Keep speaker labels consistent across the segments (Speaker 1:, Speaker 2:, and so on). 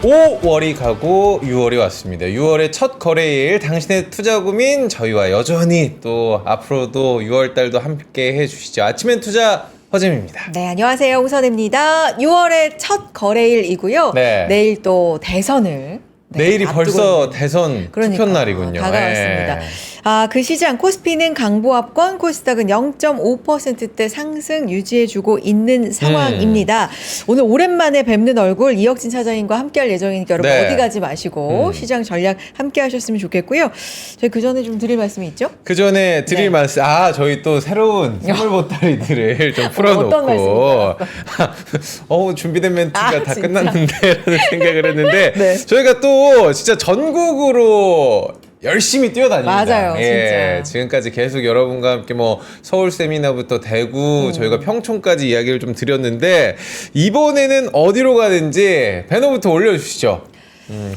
Speaker 1: 5월이 가고 6월이 왔습니다. 6월의 첫 거래일, 당신의 투자 고민 저희와 여전히 또 앞으로도 6월달도 함께 해주시죠. 아침엔 투자 허잼입니다.
Speaker 2: 네, 안녕하세요. 홍선혜입니다. 6월의 첫 거래일이고요.
Speaker 1: 네.
Speaker 2: 내일 또 대선을
Speaker 1: 내일이 벌써
Speaker 2: 있는.
Speaker 1: 대선
Speaker 2: 그러니까,
Speaker 1: 투표 날이군요.
Speaker 2: 다가왔습니다.
Speaker 1: 네.
Speaker 2: 그 시장 코스피는 강보합권, 코스닥은 0.5%대 상승 유지해주고 있는 상황입니다. 오늘 오랜만에 뵙는 얼굴 이혁진 차장님과 함께할 예정이니까 여러분
Speaker 1: 네.
Speaker 2: 어디 가지 마시고 시장 전략 함께하셨으면 좋겠고요. 저희 그 전에 좀 드릴 말씀이 있죠?
Speaker 1: 그 전에 드릴
Speaker 2: 네.
Speaker 1: 말씀, 저희 또 새로운 선물 보따리들을 좀 풀어놓고.
Speaker 2: 어떤 말씀입니까?
Speaker 1: 준비된 멘트가 다
Speaker 2: 진짜?
Speaker 1: 끝났는데 라는 생각을 했는데
Speaker 2: 네.
Speaker 1: 저희가 또 진짜 전국으로 열심히 뛰어다닙니다.
Speaker 2: 맞아요, 진짜.
Speaker 1: 지금까지 계속 여러분과 함께 뭐 서울 세미나부터 대구, 저희가 평촌까지 이야기를 좀 드렸는데 이번에는 어디로 가는지 배너부터 올려주시죠.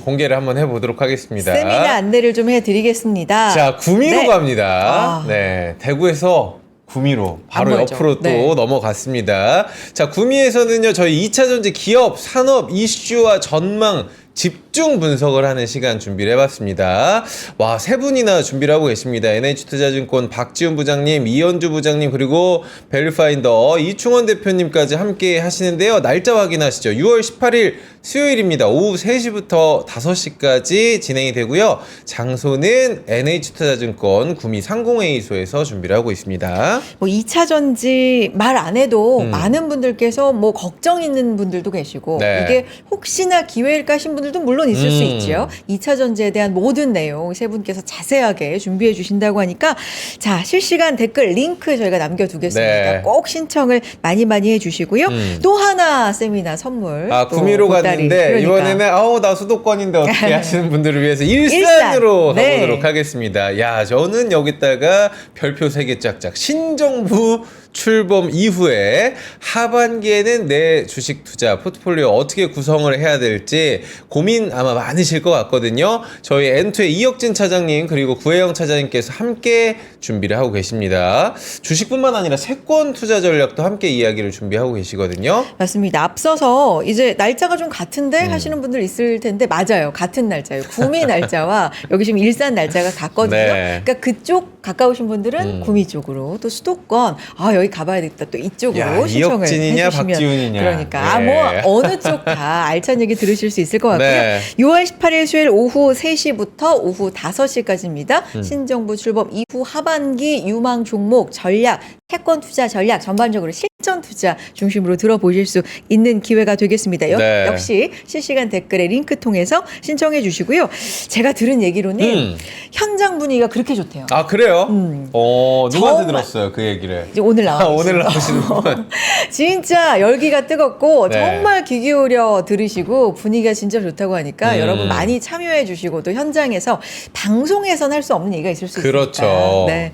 Speaker 1: 공개를 한번 해보도록 하겠습니다.
Speaker 2: 세미나 안내를 좀 해드리겠습니다.
Speaker 1: 자, 구미로
Speaker 2: 네.
Speaker 1: 갑니다. 네, 대구에서 구미로 바로
Speaker 2: 멀죠.
Speaker 1: 옆으로 또
Speaker 2: 네.
Speaker 1: 넘어갔습니다. 자, 구미에서는요, 저희 2차전지 기업, 산업, 이슈와 전망, 집중 분석을 하는 시간 준비를 해봤습니다. 와, 세 분이나 준비를 하고 계십니다. NH투자증권 박지훈 부장님, 이현주 부장님, 그리고 밸류파인더 이충원 대표님까지 함께 하시는데요. 날짜 확인하시죠. 6월 18일 수요일입니다. 오후 3시부터 5시까지 진행이 되고요. 장소는 NH투자증권 구미 상공회의소에서 준비를 하고 있습니다.
Speaker 2: 뭐 2차 전지 말 안 해도 많은 분들께서 뭐 걱정 있는 분들도 계시고
Speaker 1: 네.
Speaker 2: 이게 혹시나 기회일까 하신 분들도 물론 있을 수 있죠. 2차 전지에 대한 모든 내용 세 분께서 자세하게 준비해 주신다고 하니까 자, 실시간 댓글 링크 저희가 남겨두겠습니다.
Speaker 1: 네.
Speaker 2: 꼭 신청을 많이 해주시고요. 또 하나 세미나 선물. 또
Speaker 1: 구미로
Speaker 2: 보따리.
Speaker 1: 갔는데
Speaker 2: 그러니까.
Speaker 1: 이번에는 나 수도권인데 어떻게 하시는 분들을 위해서 일산으로
Speaker 2: 일산. 네.
Speaker 1: 가보도록 하겠습니다. 야, 저는 여기다가 별표 3개 짝짝 신정부 출범 이후에 하반기에는 내 주식 투자 포트폴리오 어떻게 구성을 해야 될지 고민 아마 많으실 것 같거든요. 저희 엔투의 이혁진 차장님 그리고 구혜영 차장님께서 함께 준비를 하고 계십니다. 주식뿐만 아니라 채권 투자 전략도 함께 이야기를 준비하고 계시거든요.
Speaker 2: 맞습니다. 앞서서 이제 날짜가 좀 같은데 하시는 분들 있을 텐데 맞아요. 같은 날짜예요. 구미 날짜와 여기 지금 일산 날짜가 같거든요.
Speaker 1: 네.
Speaker 2: 그러니까 그쪽 가까우신 분들은 구미 쪽으로 또 수도권 여기 가봐야겠다. 또 이쪽으로
Speaker 1: 야,
Speaker 2: 신청을
Speaker 1: 이혁진이냐,
Speaker 2: 해주시면
Speaker 1: 박지훈이냐.
Speaker 2: 그러니까
Speaker 1: 네.
Speaker 2: 어느 쪽 다 알찬 얘기 들으실 수 있을 것 같고요.
Speaker 1: 네.
Speaker 2: 6월 18일 수요일 오후 3시부터 오후 5시까지입니다. 신정부 출범 이후 하반기 유망 종목 전략, 채권 투자 전략 전반적으로 실전 투자 중심으로 들어보실 수 있는 기회가 되겠습니다.
Speaker 1: 네.
Speaker 2: 역시 실시간 댓글에 링크 통해서 신청해 주시고요. 제가 들은 얘기로는 현장 분위기가 그렇게 좋대요.
Speaker 1: 아, 그래요? 누구한테
Speaker 2: 정말-
Speaker 1: 들었어요, 그 얘기를?
Speaker 2: 이제 오늘 나와
Speaker 1: 오늘 나오시는 분.
Speaker 2: 진짜 열기가 뜨겁고
Speaker 1: 네.
Speaker 2: 정말 귀 기울여 들으시고 분위기가 진짜 좋다고 하니까 여러분 많이 참여해 주시고 또 현장에서 방송에서는 할 수 없는 얘기가 있을 수
Speaker 1: 그렇죠.
Speaker 2: 있으니까
Speaker 1: 네.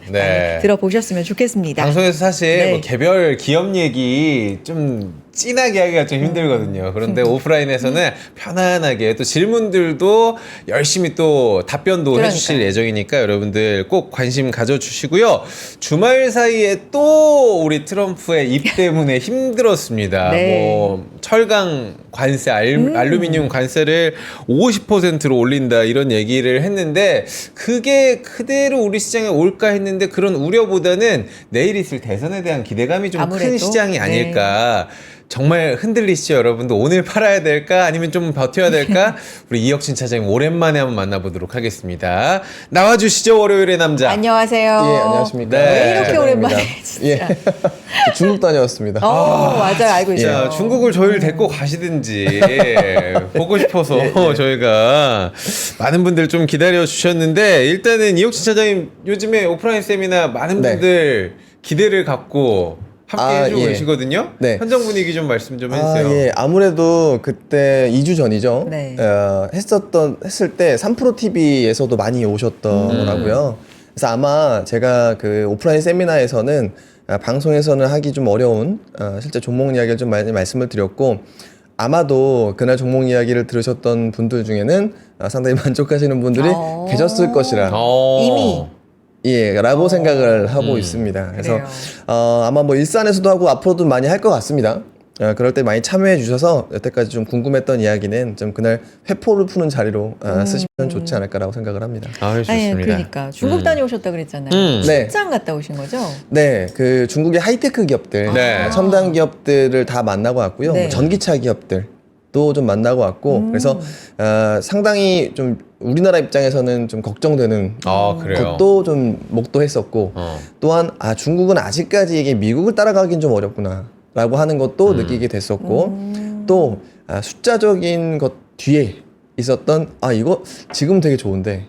Speaker 2: 많이 들어보셨으면 좋겠습니다.
Speaker 1: 방송에서 사실
Speaker 2: 네.
Speaker 1: 뭐 개별 기업 얘기 좀 진하게 하기가 좀 힘들거든요. 그런데 오프라인에서는 편안하게 또 질문들도 열심히 또 답변도
Speaker 2: 그러니까요.
Speaker 1: 해주실 예정이니까 여러분들 꼭 관심 가져주시고요. 주말 사이에 또 우리 트럼프의 입 때문에 힘들었습니다.
Speaker 2: 네.
Speaker 1: 뭐 철강 관세, 알루미늄 관세를 50%로 올린다 이런 얘기를 했는데 그게 그대로 우리 시장에 올까 했는데 그런 우려보다는 내일 있을 대선에 대한 기대감이 좀 큰
Speaker 2: 아무래도.
Speaker 1: 시장이
Speaker 2: 네.
Speaker 1: 아닐까. 정말 흔들리시죠, 여러분들? 오늘 팔아야 될까? 아니면 좀 버텨야 될까? 우리 이혁진 차장님 오랜만에 한번 만나보도록 하겠습니다. 나와주시죠, 월요일의 남자.
Speaker 2: 안녕하세요.
Speaker 3: 예, 안녕하십니까.
Speaker 1: 네.
Speaker 2: 왜 이렇게
Speaker 3: 차장입니다.
Speaker 2: 오랜만에 진짜.
Speaker 3: 예. 중국 다녀왔습니다.
Speaker 2: 맞아요. 알고 있어요.
Speaker 1: 자, 중국을 저희를 데리고 가시든지 보고 싶어서 저희가 많은 분들 좀 기다려 주셨는데 일단은 이혁진 차장님 요즘에 오프라인 세미나 많은
Speaker 3: 네.
Speaker 1: 분들 기대를 갖고 함께 해주고
Speaker 3: 예.
Speaker 1: 계시거든요.
Speaker 3: 네.
Speaker 1: 현장 분위기 좀 말씀 좀 해주세요.
Speaker 3: 예. 아무래도 그때 2주 전이죠.
Speaker 2: 네.
Speaker 3: 했을 때 3프로 TV에서도 많이 오셨더라고요. 그래서 아마 제가 그 오프라인 세미나에서는 방송에서는 하기 좀 어려운 실제 종목 이야기를 좀 많이 말씀을 드렸고 아마도 그날 종목 이야기를 들으셨던 분들 중에는 상당히 만족하시는 분들이 계셨을 것이라
Speaker 2: 이미
Speaker 3: 라고 생각을 하고 있습니다. 그래서
Speaker 2: 그래요.
Speaker 3: 아마 뭐 일산에서도 하고 앞으로도 많이 할 것 같습니다. 그럴 때 많이 참여해 주셔서 여태까지 좀 궁금했던 이야기는 좀 그날 회포를 푸는 자리로 쓰시면 좋지 않을까라고 생각을 합니다.
Speaker 1: 아, 좋습니다.
Speaker 2: 아니, 그러니까 중국 다녀오셨다 그랬잖아요.
Speaker 3: 네.
Speaker 2: 출장 갔다 오신 거죠?
Speaker 3: 네, 그 중국의 하이테크 기업들,
Speaker 1: 네.
Speaker 3: 첨단 기업들을 다 만나고 왔고요.
Speaker 2: 네.
Speaker 3: 뭐 전기차 기업들도 좀 만나고 왔고, 그래서 상당히 좀 우리나라 입장에서는 좀 걱정되는
Speaker 1: 아, 그래요?
Speaker 3: 것도 좀 목도했었고, 또한 중국은 아직까지 이게 미국을 따라가긴 좀 어렵구나라고 하는 것도 느끼게 됐었고, 또 숫자적인 것 뒤에 있었던 이거 지금 되게 좋은데.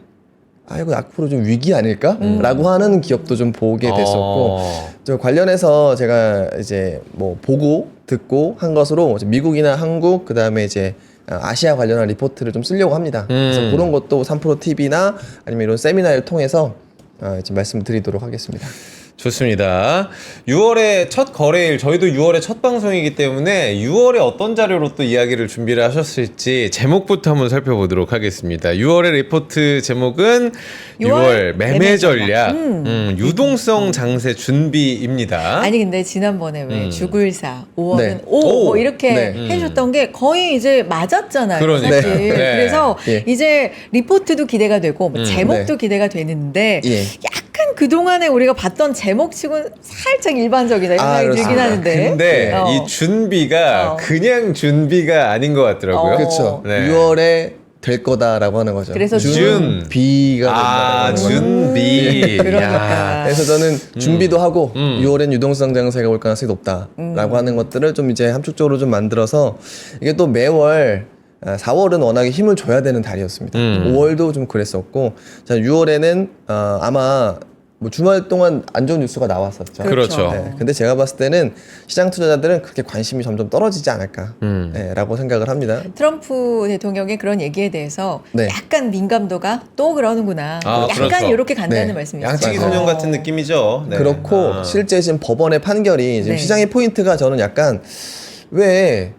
Speaker 3: 이거 앞으로 좀 위기 아닐까? 라고 하는 기업도 좀 보게 됐었고, 좀 관련해서 제가 이제 뭐 보고 듣고 한 것으로 미국이나 한국, 그 다음에 이제 아시아 관련한 리포트를 좀 쓰려고 합니다. 그래서 그런 것도 3프로 TV나 아니면 이런 세미나를 통해서 이제 말씀드리도록 하겠습니다.
Speaker 1: 좋습니다. 6월에 첫 거래일, 저희도 6월에 첫 방송이기 때문에 6월에 어떤 자료로 또 이야기를 준비를 하셨을지 제목부터 한번 살펴보도록 하겠습니다. 6월의 리포트 제목은 6월 매매 전략, 유동성 장세 준비입니다.
Speaker 2: 아니 근데 지난번에 왜 죽을 사 5월은
Speaker 3: 네.
Speaker 2: 5 뭐
Speaker 1: 오.
Speaker 2: 이렇게
Speaker 3: 네.
Speaker 2: 해줬던 게 거의 이제 맞았잖아요.
Speaker 1: 그러니까요.
Speaker 2: 사실.
Speaker 1: 네.
Speaker 2: 그래서
Speaker 3: 예.
Speaker 2: 이제 리포트도 기대가 되고 뭐 제목도
Speaker 3: 네.
Speaker 2: 기대가 되는데
Speaker 3: 예.
Speaker 2: 약간 그동안에 우리가 봤던 제목치고는 살짝 일반적이다 이런 생각이 들긴
Speaker 3: 그렇습니다.
Speaker 2: 하는데
Speaker 1: 근데
Speaker 2: 어.
Speaker 1: 이 준비가
Speaker 2: 어.
Speaker 1: 그냥 준비가 아닌 것 같더라고요.
Speaker 3: 그렇죠.
Speaker 1: 네.
Speaker 3: 6월에 될 거다라고 하는 거죠.
Speaker 2: 그래서
Speaker 3: 준비가
Speaker 1: 아,
Speaker 3: 된다라고 하는 거죠.
Speaker 1: 준비.
Speaker 2: 그러니까.
Speaker 1: 야.
Speaker 3: 그래서 저는 준비도 하고 6월엔 유동성 장세가 올 가능성이 높다라고 하는 것들을 좀 이제 함축적으로 좀 만들어서 이게 또 매월 4월은 워낙에 힘을 줘야 되는 달이었습니다. 5월도 좀 그랬었고, 자 6월에는 아마 뭐 주말 동안 안 좋은 뉴스가 나왔었죠.
Speaker 1: 그렇죠.
Speaker 3: 네, 근데 제가 봤을 때는 시장 투자자들은 그렇게 관심이 점점 떨어지지 않을까라고 생각을 합니다.
Speaker 2: 트럼프 대통령의 그런 얘기에 대해서
Speaker 3: 네.
Speaker 2: 약간 민감도가 또 그러는구나.
Speaker 1: 아,
Speaker 2: 약간
Speaker 1: 그렇죠.
Speaker 2: 이렇게 간다는
Speaker 3: 네.
Speaker 2: 말씀이시죠.
Speaker 1: 양치기
Speaker 3: 맞아요.
Speaker 1: 소년 같은 느낌이죠. 네.
Speaker 3: 그렇고 실제 지금 법원의 판결이 지금
Speaker 2: 네.
Speaker 3: 시장의 포인트가 저는 약간 왜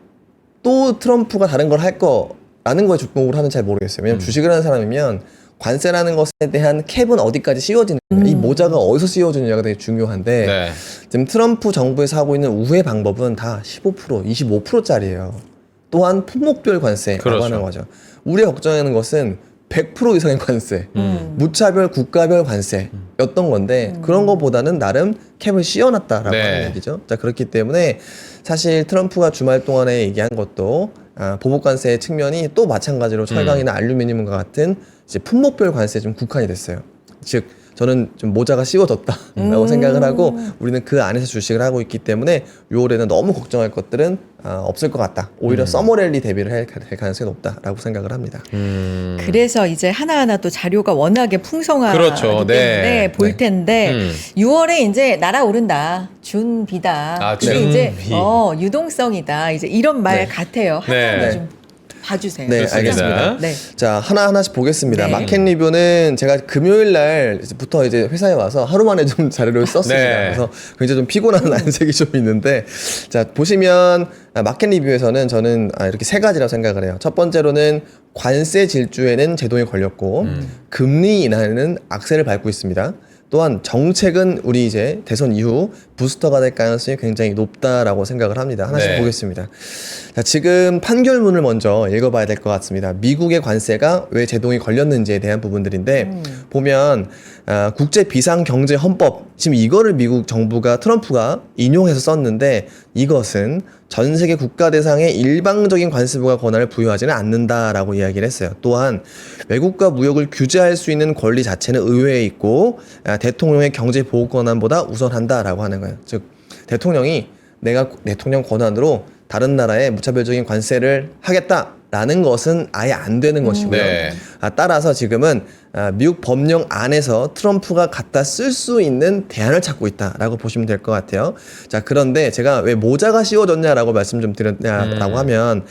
Speaker 3: 또 트럼프가 다른 걸 할 거라는 거에 주목을 하는 잘 모르겠어요. 왜냐면 주식을 하는 사람이면 관세라는 것에 대한 캡은 어디까지 씌워지느냐, 이 모자가 어디서 씌워지느냐가 되게 중요한데
Speaker 1: 네.
Speaker 3: 지금 트럼프 정부에서 하고 있는 우회 방법은 다 15%, 25%짜리예요. 또한 품목별 관세라고
Speaker 1: 그렇죠.
Speaker 3: 하는 거죠. 우리가 걱정하는 것은 100% 이상의 관세, 무차별 국가별 관세였던 건데 그런 것보다는 나름 캡을 씌워놨다라고
Speaker 1: 네.
Speaker 3: 하는 얘기죠. 자, 그렇기 때문에 사실 트럼프가 주말 동안에 얘기한 것도 보복 관세의 측면이 또 마찬가지로 철강이나 알루미늄과 같은 이제 품목별 관세에 좀 국한이 됐어요. 즉 저는 좀 모자가 씌워졌다라고 생각을 하고 우리는 그 안에서 주식을 하고 있기 때문에 6월에는 너무 걱정할 것들은 없을 것 같다. 오히려 서머랠리 대비를 할 가능성이 높다라고 생각을 합니다.
Speaker 2: 그래서 이제 하나하나 또 자료가 워낙에 풍성하기
Speaker 1: 그렇죠.
Speaker 2: 때문에
Speaker 1: 네.
Speaker 2: 볼 텐데 6월에 이제 날아오른다. 준비다.
Speaker 1: 아,
Speaker 2: 이게 이제
Speaker 1: 준비.
Speaker 2: 유동성이다. 이제 이런 말
Speaker 3: 네.
Speaker 2: 같아요.
Speaker 1: 네.
Speaker 2: 하나하나
Speaker 3: 네.
Speaker 2: 좀 봐주세요.
Speaker 3: 네,
Speaker 1: 좋습니다.
Speaker 3: 알겠습니다.
Speaker 2: 네.
Speaker 3: 자, 하나하나씩 보겠습니다.
Speaker 2: 네.
Speaker 3: 마켓 리뷰는 제가 금요일 날부터 이제 회사에 와서 하루 만에 좀 자료를 썼습니다.
Speaker 1: 네.
Speaker 3: 그래서 굉장히 좀 피곤한 안색이 좀 있는데, 자, 보시면 마켓 리뷰에서는 저는 이렇게 세 가지라고 생각을 해요. 첫 번째로는 관세 질주에는 제동이 걸렸고, 금리 인하에는 악세를 밟고 있습니다. 또한 정책은 우리 이제 대선 이후 부스터가 될 가능성이 굉장히 높다라고 생각을 합니다. 하나씩
Speaker 1: 네.
Speaker 3: 보겠습니다. 자, 지금 판결문을 먼저 읽어봐야 될 것 같습니다. 미국의 관세가 왜 제동이 걸렸는지에 대한 부분들인데 보면 국제 비상경제 헌법, 지금 이거를 미국 정부가 트럼프가 인용해서 썼는데 이것은 전 세계 국가 대상의 일방적인 관세부과 권한을 부여하지는 않는다라고 이야기를 했어요. 또한 외국과 무역을 규제할 수 있는 권리 자체는 의회에 있고 대통령의 경제 보호 권한보다 우선한다라고 하는 거예요. 즉 대통령이 내가 대통령 권한으로 다른 나라에 무차별적인 관세를 하겠다라는 것은 아예 안 되는 것이고요.
Speaker 1: 네.
Speaker 3: 따라서 지금은 미국 법령 안에서 트럼프가 갖다 쓸 수 있는 대안을 찾고 있다라고 보시면 될 것 같아요. 자, 그런데 제가 왜 모자가 씌워졌냐라고 말씀 좀 드렸냐라고 하면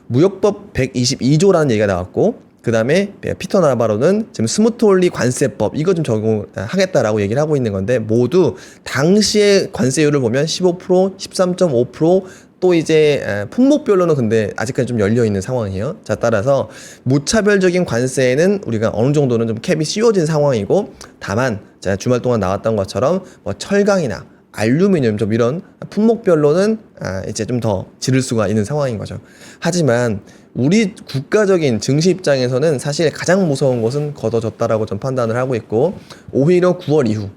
Speaker 3: 무역법 122조라는 얘기가 나왔고 그 다음에 피터 나바로는 지금 스무트홀리 관세법 이거 좀 적용하겠다라고 얘기를 하고 있는 건데 모두 당시의 관세율을 보면 15%, 13.5%, 또 이제 품목별로는 근데 아직까지 좀 열려 있는 상황이에요. 자, 따라서 무차별적인 관세에는 우리가 어느 정도는 좀 캡이 씌워진 상황이고 다만 자, 주말 동안 나왔던 것처럼 뭐 철강이나 알루미늄 좀 이런 품목별로는 이제 좀 더 지를 수가 있는 상황인 거죠. 하지만 우리 국가적인 증시 입장에서는 사실 가장 무서운 것은 걷어졌다라고 좀 판단을 하고 있고, 오히려 9월 이후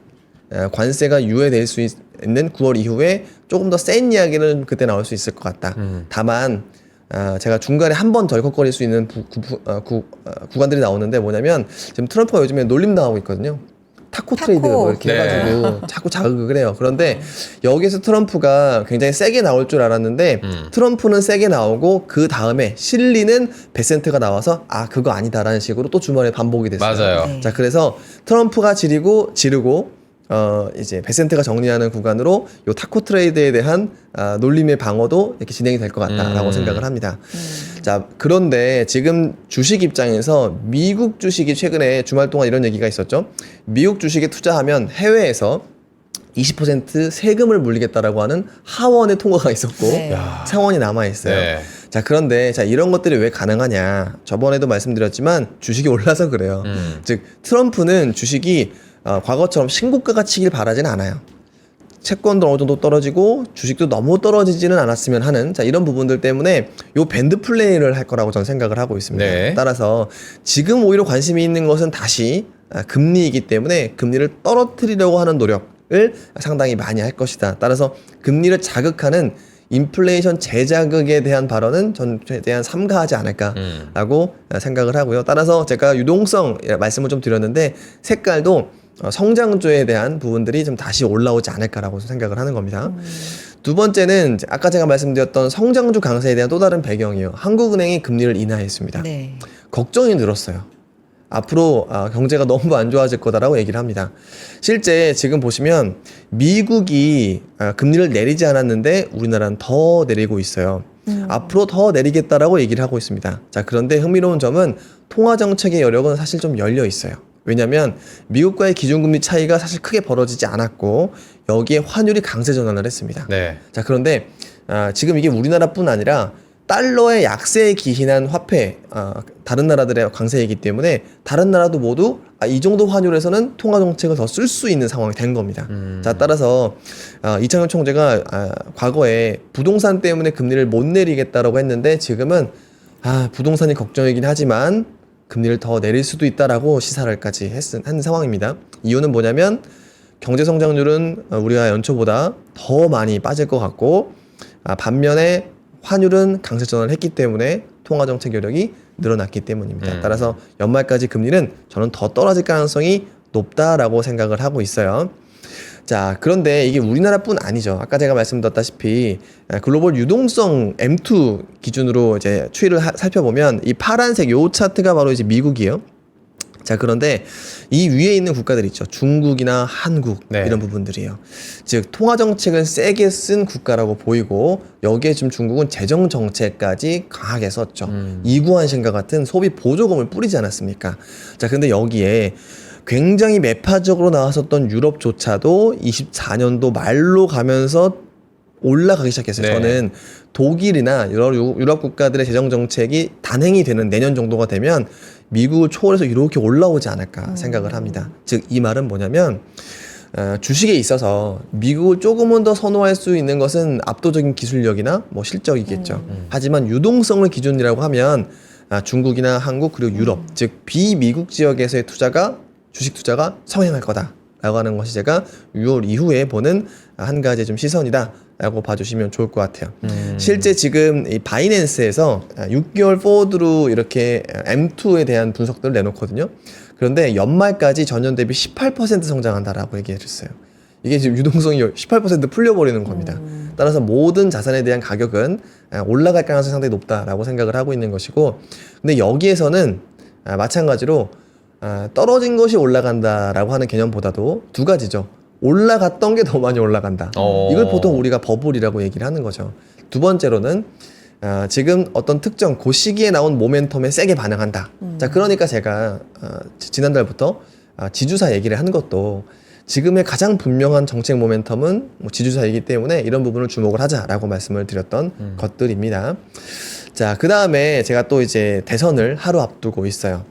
Speaker 3: 관세가 유예될 수 있는 9월 이후에 조금 더 센 이야기는 그때 나올 수 있을 것 같다. 다만 제가 중간에 한 번 덜컥거릴 수 있는 구간들이 나오는데, 뭐냐면 지금 트럼프가 요즘에 놀림당하고 있거든요. 타코 트레이드 뭐 이렇게
Speaker 1: 네.
Speaker 3: 해가지고 자꾸 자극을 해요. 그런데 여기서 트럼프가 굉장히 세게 나올 줄 알았는데 트럼프는 세게 나오고 그 다음에 실리는 베센트가 나와서 그거 아니다라는 식으로 또 주말에 반복이 됐어요.
Speaker 1: 맞아요.
Speaker 2: 네.
Speaker 3: 자, 그래서 트럼프가 지르고 이제 베센트가 정리하는 구간으로 요 타코 트레이드에 대한 놀림의 방어도 이렇게 진행이 될 것 같다라고 생각을 합니다. 자, 그런데 지금 주식 입장에서 미국 주식이 최근에 주말 동안 이런 얘기가 있었죠. 미국 주식에 투자하면 해외에서 20% 세금을 물리겠다라고 하는 하원의 통과가 있었고
Speaker 2: 네.
Speaker 3: 상원이 남아 있어요.
Speaker 1: 네.
Speaker 3: 자, 그런데 이런 것들이 왜 가능하냐? 저번에도 말씀드렸지만 주식이 올라서 그래요. 즉 트럼프는 주식이 과거처럼 신고가가 치길 바라진 않아요. 채권도 어느 정도 떨어지고 주식도 너무 떨어지지는 않았으면 하는 이런 부분들 때문에 요 밴드 플레이를 할 거라고 저는 생각을 하고 있습니다.
Speaker 1: 네.
Speaker 3: 따라서 지금 오히려 관심이 있는 것은 다시 금리이기 때문에 금리를 떨어뜨리려고 하는 노력을 상당히 많이 할 것이다. 따라서 금리를 자극하는 인플레이션 재자극에 대한 발언은 전 최대한 삼가하지 않을까라고 생각을 하고요. 따라서 제가 유동성 말씀을 좀 드렸는데 색깔도 성장주에 대한 부분들이 좀 다시 올라오지 않을까라고 생각을 하는 겁니다. 두 번째는 아까 제가 말씀드렸던 성장주 강세에 대한 또 다른 배경이에요. 한국은행이 금리를 인하했습니다.
Speaker 2: 네.
Speaker 3: 걱정이 늘었어요. 앞으로 경제가 너무 안 좋아질 거다라고 얘기를 합니다. 실제 지금 보시면 미국이 금리를 내리지 않았는데 우리나라는 더 내리고 있어요. 앞으로 더 내리겠다라고 얘기를 하고 있습니다. 자, 그런데 흥미로운 점은 통화정책의 여력은 사실 좀 열려 있어요. 왜냐하면 미국과의 기준금리 차이가 사실 크게 벌어지지 않았고 여기에 환율이 강세 전환을 했습니다.
Speaker 1: 네.
Speaker 3: 자, 그런데 지금 이게 우리나라뿐 아니라 달러의 약세에 기hin한 화폐, 다른 나라들의 강세이기 때문에 다른 나라도 모두 이 정도 환율에서는 통화 정책을 더 쓸 수 있는 상황이 된 겁니다. 자, 따라서 이창용 총재가 과거에 부동산 때문에 금리를 못 내리겠다라고 했는데 지금은 부동산이 걱정이긴 하지만 금리를 더 내릴 수도 있다라고 시사를까지 한 상황입니다. 이유는 뭐냐면 경제 성장률은 우리가 연초보다 더 많이 빠질 것 같고 반면에 환율은 강세 전환을 했기 때문에 통화 정책 여력이 늘어났기 때문입니다. 따라서 연말까지 금리는 저는 더 떨어질 가능성이 높다라고 생각을 하고 있어요. 자, 그런데 이게 우리나라뿐 아니죠. 아까 제가 말씀드렸다시피 글로벌 유동성 M2 기준으로 이제 추이를 살펴보면 이 파란색 요 차트가 바로 이제 미국이에요. 자, 그런데 이 위에 있는 국가들 있죠. 중국이나 한국
Speaker 1: 네.
Speaker 3: 이런 부분들이에요. 즉 통화 정책을 세게 쓴 국가라고 보이고 여기에 지금 중국은 재정 정책까지 강하게 썼죠. 이구환신과 같은 소비 보조금을 뿌리지 않았습니까? 자, 근데 여기에 굉장히 매파적으로 나왔었던 유럽조차도 24년도 말로 가면서 올라가기 시작했어요.
Speaker 1: 네.
Speaker 3: 저는 독일이나 여러 유럽 국가들의 재정 정책이 단행이 되는 내년 정도가 되면 미국을 초월해서 이렇게 올라오지 않을까 생각을 합니다. 즉 이 말은 뭐냐면 주식에 있어서 미국을 조금은 더 선호할 수 있는 것은 압도적인 기술력이나 뭐 실적이겠죠. 하지만 유동성을 기준이라고 하면 중국이나 한국 그리고 유럽 즉 비미국 지역에서의 주식 투자가 성행할 거다라고 하는 것이 제가 6월 이후에 보는 한 가지 좀 시선이다라고 봐주시면 좋을 것 같아요. 실제 지금 이 바이낸스에서 6개월 포워드로 이렇게 M2에 대한 분석들을 내놓거든요. 그런데 연말까지 전년 대비 18% 성장한다라고 얘기해줬어요. 이게 지금 유동성이 18% 풀려버리는 겁니다. 따라서 모든 자산에 대한 가격은 올라갈 가능성이 상당히 높다라고 생각을 하고 있는 것이고, 근데 여기에서는 마찬가지로 떨어진 것이 올라간다라고 하는 개념보다도 두 가지죠. 올라갔던 게 더 많이 올라간다. 이걸 보통 우리가 버블이라고 얘기를 하는 거죠. 두 번째로는 지금 어떤 특정 그 시기에 나온 모멘텀에 세게 반응한다. 자, 그러니까 제가 지난달부터 지주사 얘기를 한 것도 지금의 가장 분명한 정책 모멘텀은 뭐 지주사이기 때문에 이런 부분을 주목을 하자라고 말씀을 드렸던 것들입니다. 자, 그 다음에 제가 또 이제 대선을 하루 앞두고 있어요.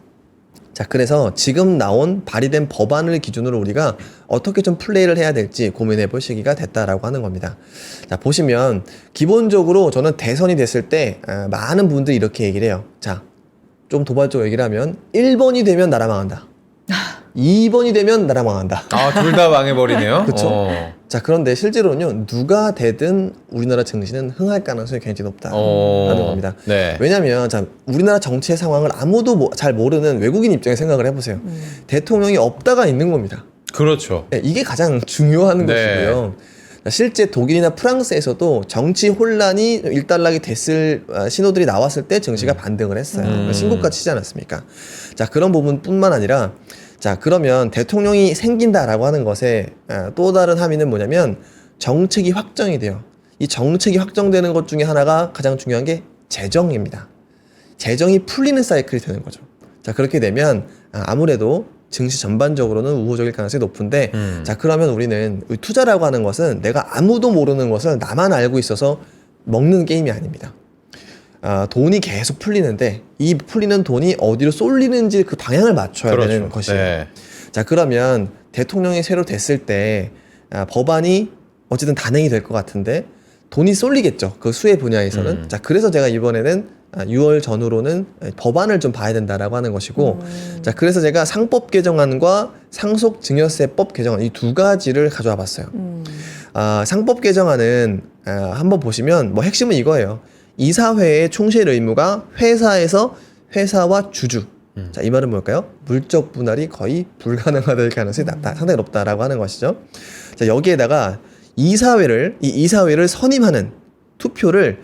Speaker 3: 자, 그래서 지금 나온 발의된 법안을 기준으로 우리가 어떻게 좀 플레이를 해야 될지 고민해 볼 시기가 됐다라고 하는 겁니다. 자, 보시면 기본적으로 저는 대선이 됐을 때 많은 분들이 이렇게 얘기를 해요. 자, 좀 도발적으로 얘기를 하면 1번이 되면 나라 망한다. 2번이 되면 나라 망한다.
Speaker 1: 둘 다 망해버리네요.
Speaker 3: 그쵸? 자, 그런데 실제로는요, 누가 되든 우리나라 증시는 흥할 가능성이 굉장히 높다라는 겁니다.
Speaker 1: 네.
Speaker 3: 왜냐면, 자, 우리나라 정치의 상황을 아무도 잘 모르는 외국인 입장에 생각을 해보세요. 대통령이 없다가 있는 겁니다.
Speaker 1: 그렇죠.
Speaker 3: 네, 이게 가장 중요한
Speaker 1: 네.
Speaker 3: 것이고요. 자, 실제 독일이나 프랑스에서도 정치 혼란이 일단락이 됐을 신호들이 나왔을 때 증시가 반등을 했어요. 신고가 치지 않았습니까? 자, 그런 부분뿐만 아니라 자, 그러면 대통령이 생긴다라고 하는 것에 또 다른 함의는 뭐냐면 정책이 확정이 돼요. 이 정책이 확정되는 것 중에 하나가 가장 중요한 게 재정입니다. 재정이 풀리는 사이클이 되는 거죠. 자, 그렇게 되면 아무래도 증시 전반적으로는 우호적일 가능성이 높은데 자, 그러면 우리는 투자라고 하는 것은 내가 아무도 모르는 것을 나만 알고 있어서 먹는 게임이 아닙니다. 돈이 계속 풀리는데 이 풀리는 돈이 어디로 쏠리는지 그 방향을 맞춰야
Speaker 1: 그렇죠.
Speaker 3: 되는 것이에요.
Speaker 1: 네.
Speaker 3: 자, 그러면 대통령이 새로 됐을 때 법안이 어쨌든 단행이 될 것 같은데 돈이 쏠리겠죠. 그 수혜 분야에서는. 자, 그래서 제가 이번에는 6월 전후로는 법안을 좀 봐야 된다라고 하는 것이고 자, 그래서 제가 상법 개정안과 상속증여세법 개정안 이 두 가지를 가져와 봤어요. 상법 개정안은 한번 보시면 뭐 핵심은 이거예요. 이사회의 충실 의무가 회사에서 회사와 주주. 자, 이 말은 뭘까요? 물적 분할이 거의 불가능하될 가능성이 상당히 높다라고 하는 것이죠. 자, 여기에다가 이사회를 선임하는 투표를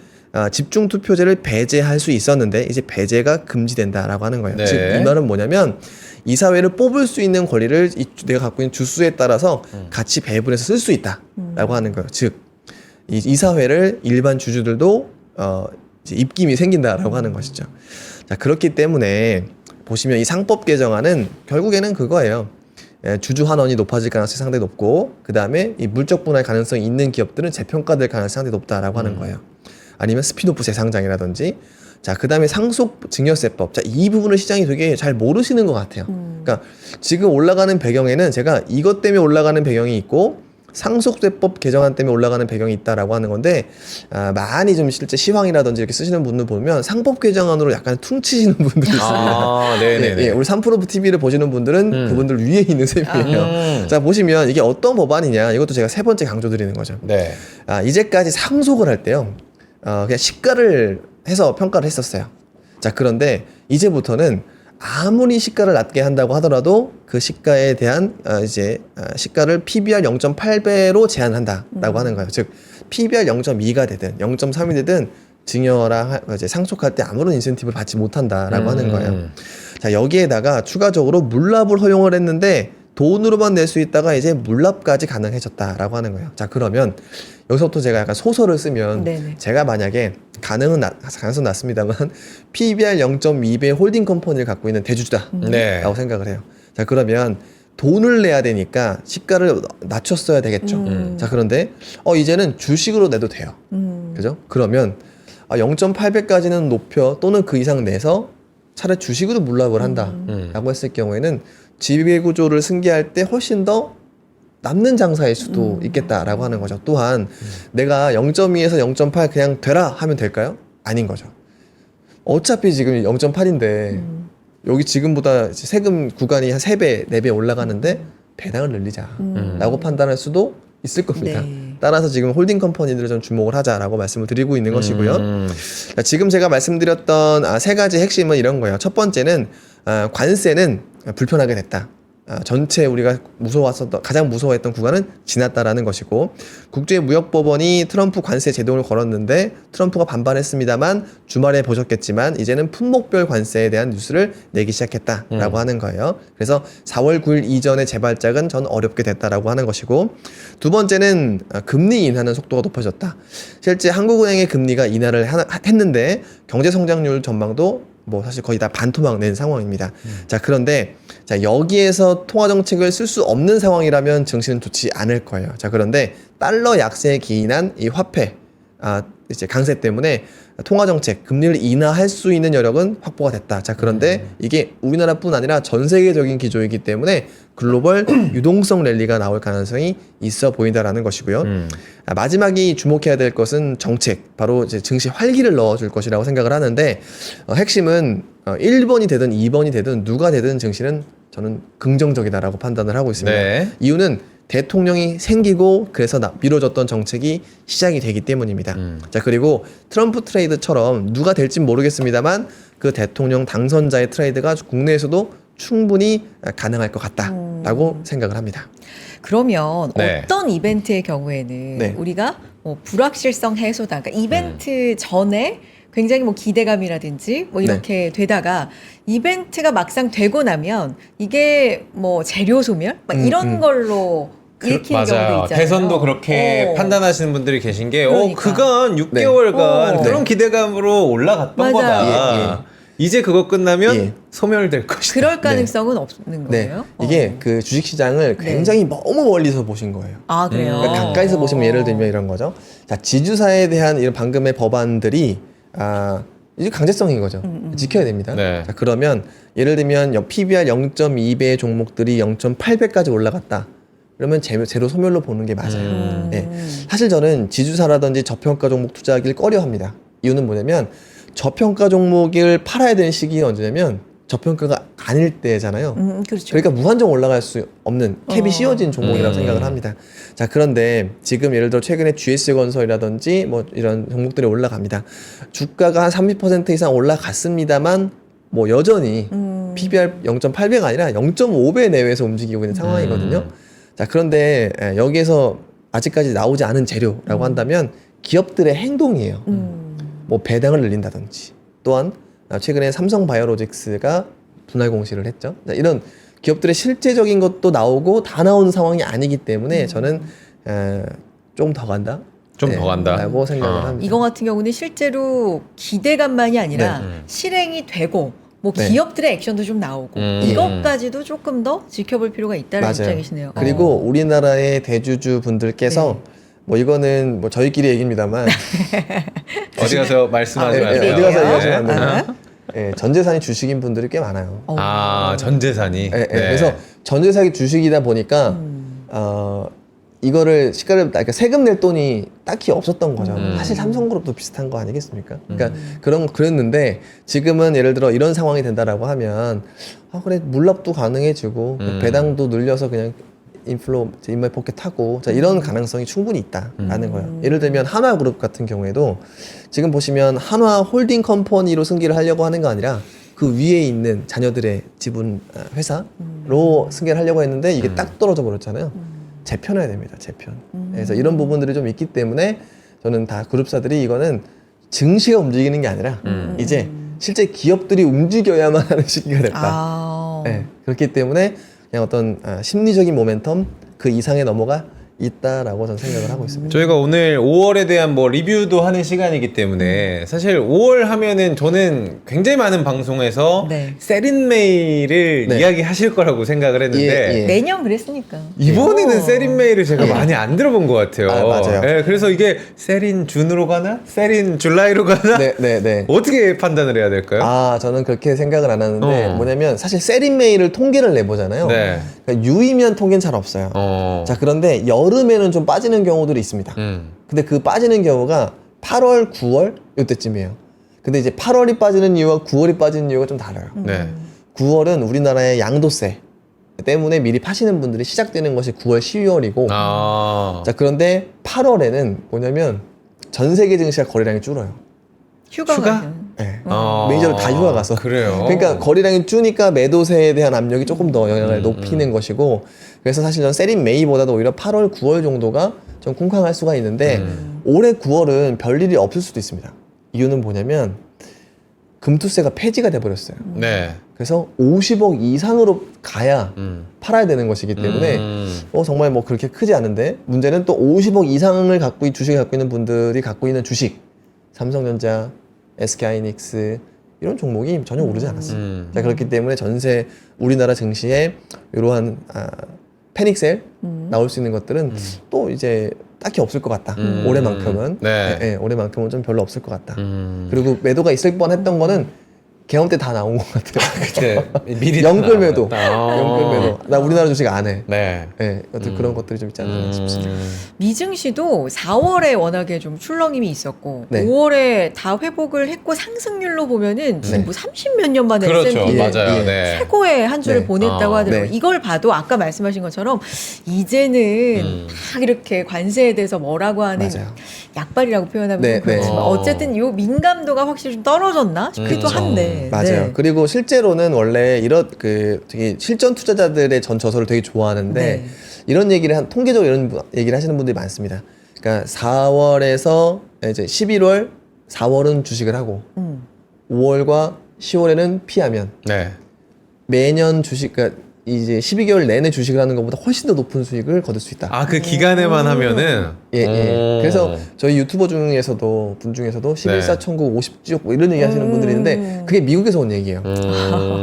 Speaker 3: 집중 투표제를 배제할 수 있었는데 이제 배제가 금지된다라고 하는 거예요.
Speaker 1: 네.
Speaker 3: 즉, 이 말은 뭐냐면 이사회를 뽑을 수 있는 권리를 내가 갖고 있는 주수에 따라서 같이 배분해서 쓸 수 있다라고 하는 거예요. 즉, 이사회를 일반 주주들도 이제 입김이 생긴다라고 하는 것이죠. 자, 그렇기 때문에 보시면 이 상법 개정안은 결국에는 그거예요. 주주 환원이 높아질 가능성이 상당히 높고 그 다음에 이 물적 분할 가능성이 있는 기업들은 재평가될 가능성이 상당히 높다라고 하는 거예요. 아니면 스피노프 재상장이라든지 자, 그 다음에 상속증여세법. 자, 이 부분을 시장이 되게 잘 모르시는 것 같아요. 그러니까 지금 올라가는 배경에는 제가 이것 때문에 올라가는 배경이 있고 상속세법 개정안 때문에 올라가는 배경이 있다라고 하는 건데 많이 좀 실제 시황이라든지 이렇게 쓰시는 분들 보면 상법 개정안으로 약간 퉁치시는 분들이 있습니다.
Speaker 1: 네네네.
Speaker 3: 예, 우리 3프로 TV를 보시는 분들은 그분들 위에 있는 셈이에요. 자, 보시면 이게 어떤 법안이냐 이것도 제가 세 번째 강조드리는 거죠.
Speaker 1: 네.
Speaker 3: 이제까지 상속을 할 때요 그냥 시가를 해서 평가를 했었어요. 자, 그런데 이제부터는 아무리 시가를 낮게 한다고 하더라도 그 시가에 대한 시가를 PBR 0.8배로 제한한다라고 하는 거예요. 즉 PBR 0.2가 되든 0.3이 되든 증여랑 이제 상속할 때 아무런 인센티브를 받지 못한다라고 하는 거예요. 자, 여기에다가 추가적으로 물납을 허용을 했는데 돈으로만 낼 수 있다가 이제 물납까지 가능해졌다라고 하는 거예요. 자, 그러면 여기서부터 제가 약간 소설을 쓰면
Speaker 2: 네네.
Speaker 3: 제가 만약에 가능성 낮습니다만 PBR 0.2배 홀딩 컴퍼니를 갖고 있는 대주주다라고
Speaker 1: 네.
Speaker 3: 생각을 해요. 자, 그러면 돈을 내야 되니까 시가를 낮췄어야 되겠죠. 자, 그런데 이제는 주식으로 내도 돼요. 그죠? 그러면 0.8배까지는 높여 또는 그 이상 내서 차라리 주식으로 물납을 한다라고 했을 경우에는 지배구조를 승계할 때 훨씬 더 남는 장사일 수도 있겠다라고 하는 거죠. 또한 내가 0.2에서 0.8 그냥 되라 하면 될까요? 아닌 거죠. 어차피 지금 0.8인데 여기 지금보다 세금 구간이 한 3배, 4배 올라가는데 배당을 늘리자라고 판단할 수도 있을 겁니다.
Speaker 2: 네.
Speaker 3: 따라서 지금 홀딩 컴퍼니들을 좀 주목을 하자라고 말씀을 드리고 있는 것이고요. 자, 지금 제가 말씀드렸던 세 가지 핵심은 이런 거예요. 첫 번째는 관세는 불편하게 됐다. 전체 우리가 가장 무서워했던 구간은 지났다라는 것이고 국제무역법원이 트럼프 관세 제동을 걸었는데 트럼프가 반발했습니다만 주말에 보셨겠지만 이제는 품목별 관세에 대한 뉴스를 내기 시작했다라고 하는 거예요. 그래서 4월 9일 이전의 재발작은 전 어렵게 됐다라고 하는 것이고 두 번째는 금리 인하는 속도가 높아졌다. 실제 한국은행의 금리가 인하를 했는데 경제성장률 전망도 뭐 사실 거의 다 반토막 낸 상황입니다. 자, 그런데 자, 여기에서 통화 정책을 쓸 수 없는 상황이라면 증시는 좋지 않을 거예요. 자, 그런데 달러 약세에 기인한 이 화폐 이제 강세 때문에 통화 정책, 금리를 인하할 수 있는 여력은 확보가 됐다. 자, 그런데 이게 우리나라뿐 아니라 전 세계적인 기조이기 때문에 글로벌 유동성 랠리가 나올 가능성이 있어 보인다라는 것이고요. 마지막이 주목해야 될 것은 정책, 바로 이제 증시 활기를 넣어줄 것이라고 생각을 하는데 핵심은 1번이 되든 2번이 되든 누가 되든 증시는 저는 긍정적이다라고 판단을 하고 있습니다.
Speaker 1: 네.
Speaker 3: 이유는 대통령이 생기고 그래서 미뤄졌던 정책이 시작이 되기 때문입니다. 자, 그리고 트럼프 트레이드처럼 누가 될진 모르겠습니다만 그 대통령 당선자의 트레이드가 국내에서도 충분히 가능할 것 같다라고 생각을 합니다.
Speaker 2: 그러면
Speaker 1: 네.
Speaker 2: 어떤 이벤트의 경우에는
Speaker 3: 네.
Speaker 2: 우리가 뭐 불확실성 해소다. 그러니까 이벤트 전에 굉장히 뭐 기대감이라든지 뭐 이렇게 되다가 이벤트가 막상 되고 나면 이게 뭐 재료 소멸 막 이런 걸로 읽히는 경우도
Speaker 1: 맞아요.
Speaker 2: 있잖아요.
Speaker 1: 대선도 그렇게 판단하시는 분들이 계신 게
Speaker 2: 그러니까.
Speaker 1: 그간 6개월간 그런
Speaker 2: 네.
Speaker 1: 기대감으로 올라갔던
Speaker 2: 맞아요.
Speaker 1: 거다. 이제 그거 끝나면
Speaker 3: 예.
Speaker 1: 소멸될 것이다.
Speaker 2: 그럴 가능성은 없는
Speaker 3: 네,
Speaker 2: 거예요?
Speaker 3: 이게 그 주식시장을 굉장히 너무 멀리서 보신 거예요.
Speaker 2: 아, 그래요?
Speaker 3: 그러니까 가까이서 보시면 예를 들면 이런 거죠. 자, 지주사에 대한 이런 방금의 법안들이 이제 강제성인 거죠. 지켜야 됩니다.
Speaker 1: 네.
Speaker 3: 자, 그러면 예를 들면 PBR 0.2배의 종목들이 0.8배까지 올라갔다. 그러면 제로 소멸로 보는 게 맞아요. 네. 사실 저는 지주사라든지 저평가 종목 투자하기를 꺼려합니다. 이유는 뭐냐면 저평가 종목을 팔아야 되는 시기가 언제냐면 저평가가 아닐 때잖아요.
Speaker 2: 그렇죠.
Speaker 3: 그러니까 무한정 올라갈 수 없는 캡이 씌워진 종목이라고 생각을 합니다. 자, 그런데 지금 예를 들어 최근에 GS건설이라든지 뭐 이런 종목들이 올라갑니다. 주가가 한 30% 이상 올라갔습니다만 뭐 여전히 PBR 0.8배가 아니라 0.5배 내외에서 움직이고 있는 상황이거든요. 자, 그런데 여기에서 아직까지 나오지 않은 재료라고 한다면 기업들의 행동이에요. 뭐 배당을 늘린다든지 또한 최근에 삼성바이오로직스가 분할 공시를 했죠. 자, 이런 기업들의 실제적인 것도 나오고 다 나오는 상황이 아니기 때문에 저는 좀 더 간다.
Speaker 1: 좀 더 간다.
Speaker 3: 라고 생각을 합니다.
Speaker 2: 이거 같은 경우는 실제로 기대감만이 아니라
Speaker 3: 네.
Speaker 2: 실행이 되고 뭐
Speaker 3: 네.
Speaker 2: 기업들의 액션도 좀 나오고 이것까지도 조금 더 지켜볼 필요가 있다는
Speaker 3: 맞아요.
Speaker 2: 입장이시네요.
Speaker 3: 그리고 우리나라의 대주주 분들께서 뭐 이거는 뭐 저희끼리 얘기입니다만
Speaker 1: 어디 가서 말씀하지 마세요.
Speaker 3: 어디 가서 얘기하시면 안
Speaker 2: 네.
Speaker 3: 됩니다. 전 재산이 주식인 분들이 꽤 많아요.
Speaker 1: 전 재산이. 네.
Speaker 3: 그래서 전 재산이 주식이다 보니까 이거를 그러니까 세금 낼 돈이 딱히 없었던 거죠. 사실 삼성그룹도 비슷한 거 아니겠습니까? 그러니까 그랬는데 지금은 예를 들어 이런 상황이 된다라고 하면 그래 물납도 가능해지고 배당도 늘려서 그냥 인플로 인마이 포켓 타고 자, 이런 가능성이 충분히 있다라는 거예요. 예를 들면 한화그룹 같은 경우에도 지금 보시면 한화 홀딩 컴퍼니로 승계를 하려고 하는 거 아니라 그 위에 있는 자녀들의 지분 회사로 승계를 하려고 했는데 이게 딱 떨어져 버렸잖아요. 재편해야 됩니다. 재편. 그래서 이런 부분들이 좀 있기 때문에 저는 다 그룹사들이 이거는 증시가 움직이는 게 아니라 이제 실제 기업들이 움직여야만 하는 시기가 됐다. 네, 그렇기 때문에 그냥 어떤 심리적인 모멘텀 그 이상에 넘어가 있다라고 저는 생각을 하고 있습니다.
Speaker 1: 저희가 오늘 5월에 대한 뭐 리뷰도 하는 시간이기 때문에 사실 5월 하면은 저는 굉장히 많은 방송에서
Speaker 2: 네.
Speaker 1: 세린메이를
Speaker 3: 네.
Speaker 1: 이야기하실 거라고 생각을 했는데
Speaker 3: 예.
Speaker 2: 매년 그랬으니까.
Speaker 1: 이번에는 세린메이를 제가 많이 안 들어본 것 같아요.
Speaker 3: 맞아요.
Speaker 1: 네, 그래서 이게 세린 준으로 가나? 세린 줄라이로 가나?
Speaker 3: 네.
Speaker 1: 어떻게 판단을 해야 될까요?
Speaker 3: 저는 그렇게 생각을 안 하는데 뭐냐면 사실 세린메이를 통계를 내보잖아요.
Speaker 1: 네.
Speaker 3: 그러니까 유의미한 통계는 잘 없어요. 자, 그런데 여름에는 좀 빠지는 경우들이 있습니다. 근데 그 빠지는 경우가 8월, 9월 이때쯤이에요. 근데 이제 8월이 빠지는 이유와 9월이 빠지는 이유가 좀 달라요.
Speaker 1: 네.
Speaker 3: 9월은 우리나라의 양도세 때문에 미리 파시는 분들이 시작되는 것이 9월, 12월이고 자, 그런데 8월에는 뭐냐면 전 세계 증시가 거래량이 줄어요.
Speaker 2: 휴가?
Speaker 3: 네. 메이저를 다 휴가 가서.
Speaker 1: 그래요.
Speaker 3: 그러니까 거래량이 주니까 매도세에 대한 압력이 조금 더 영향을 높이는 것이고 그래서 사실 전 세린 메이보다도 오히려 8월, 9월 정도가 좀 쿵쾅할 수가 있는데 올해 9월은 별일이 없을 수도 있습니다. 이유는 뭐냐면 금투세가 폐지가 돼버렸어요.
Speaker 1: 네.
Speaker 3: 그래서 50억 이상으로 가야 팔아야 되는 것이기 때문에 정말 뭐 그렇게 크지 않은데 문제는 또 50억 이상을 주식을 갖고 있는 분들이 갖고 있는 주식 삼성전자, SK하이닉스 이런 종목이 전혀 오르지 않았어요. 자, 그렇기 때문에 전세 우리나라 증시에 이러한 패닉셀 나올 수 있는 것들은 또 이제 딱히 없을 것 같다. 올해만큼은.
Speaker 1: 네.
Speaker 3: 예, 올해만큼은 좀 별로 없을 것 같다. 그리고 매도가 있을 뻔했던 거는 개업 때 다 나온 것 같아요.
Speaker 1: 그때 미리
Speaker 3: 연끌 매도.
Speaker 1: 나왔다.
Speaker 3: 연끌 매도. 나 우리나라 주식 안 해.
Speaker 1: 네.
Speaker 3: 예, 어떤 그런 것들이 좀 있지 않나 싶습니다.
Speaker 2: 미증시도 4월에 워낙에 좀 출렁임이 있었고
Speaker 3: 네.
Speaker 2: 5월에 다 회복을 했고 상승률로 보면은 지금
Speaker 3: 네.
Speaker 2: 뭐 30몇 년 만에
Speaker 1: 그렇죠.
Speaker 2: S&P
Speaker 1: 맞아요.
Speaker 3: 예.
Speaker 1: 네.
Speaker 2: 최고의 한 주를
Speaker 3: 네.
Speaker 2: 보냈다고 하더라고요.
Speaker 3: 네.
Speaker 2: 이걸 봐도 아까 말씀하신 것처럼 이제는 막 이렇게 관세에 대해서 뭐라고 하는
Speaker 3: 맞아요.
Speaker 2: 약발이라고 표현하면
Speaker 3: 네,
Speaker 2: 좀 그렇지만
Speaker 1: 네.
Speaker 2: 어쨌든 요 민감도가 확실히 좀 떨어졌나 싶기도 한데.
Speaker 3: 맞아요.
Speaker 2: 네.
Speaker 3: 그리고 실제로는 원래 이런 그 되게 실전 투자자들의 전 저서를 되게 좋아하는데
Speaker 2: 네.
Speaker 3: 이런 얘기를 통계적으로 이런 얘기를 하시는 분들이 많습니다. 그러니까 4월에서 이제 11월, 4월은 주식을 하고 5월과 10월에는 피하면
Speaker 1: 네.
Speaker 3: 매년 주식, 그러니까 이제 12개월 내내 주식을 하는 것보다 훨씬 더 높은 수익을 거둘 수 있다.
Speaker 1: 아, 그 기간에만 하면은
Speaker 3: 예, 예.
Speaker 1: 오.
Speaker 3: 그래서 저희 유튜버 중에서도 분 중에서도 11사
Speaker 1: 네.
Speaker 3: 천국 50지억 뭐 이런 얘기 하시는 분들이 있는데 그게 미국에서 온 얘기예요.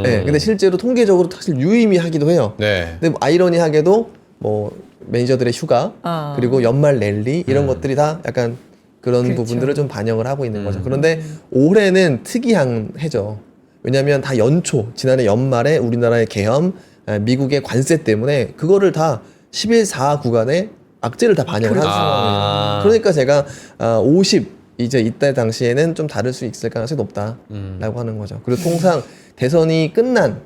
Speaker 3: 예. 근데 실제로 통계적으로 사실 유의미하기도 해요.
Speaker 1: 네.
Speaker 3: 근데 뭐 아이러니하게도 뭐 매니저들의 휴가
Speaker 2: 아.
Speaker 3: 그리고 연말 랠리 이런 것들이 다 약간 그런
Speaker 2: 그렇죠.
Speaker 3: 부분들을 좀 반영을 하고 있는 거죠. 그런데 올해는 특이한 해죠. 왜냐하면 다 연초 지난해 연말에 우리나라의 계엄 미국의 관세 때문에 그거를 다 11사 구간에 악재를 다 반영을 하는
Speaker 1: 아.
Speaker 3: 상황이에요. 그러니까 제가 50 이제 이때 당시에는 좀 다를 수 있을 가능성이 높다라고 하는 거죠. 그리고 통상 대선이 끝난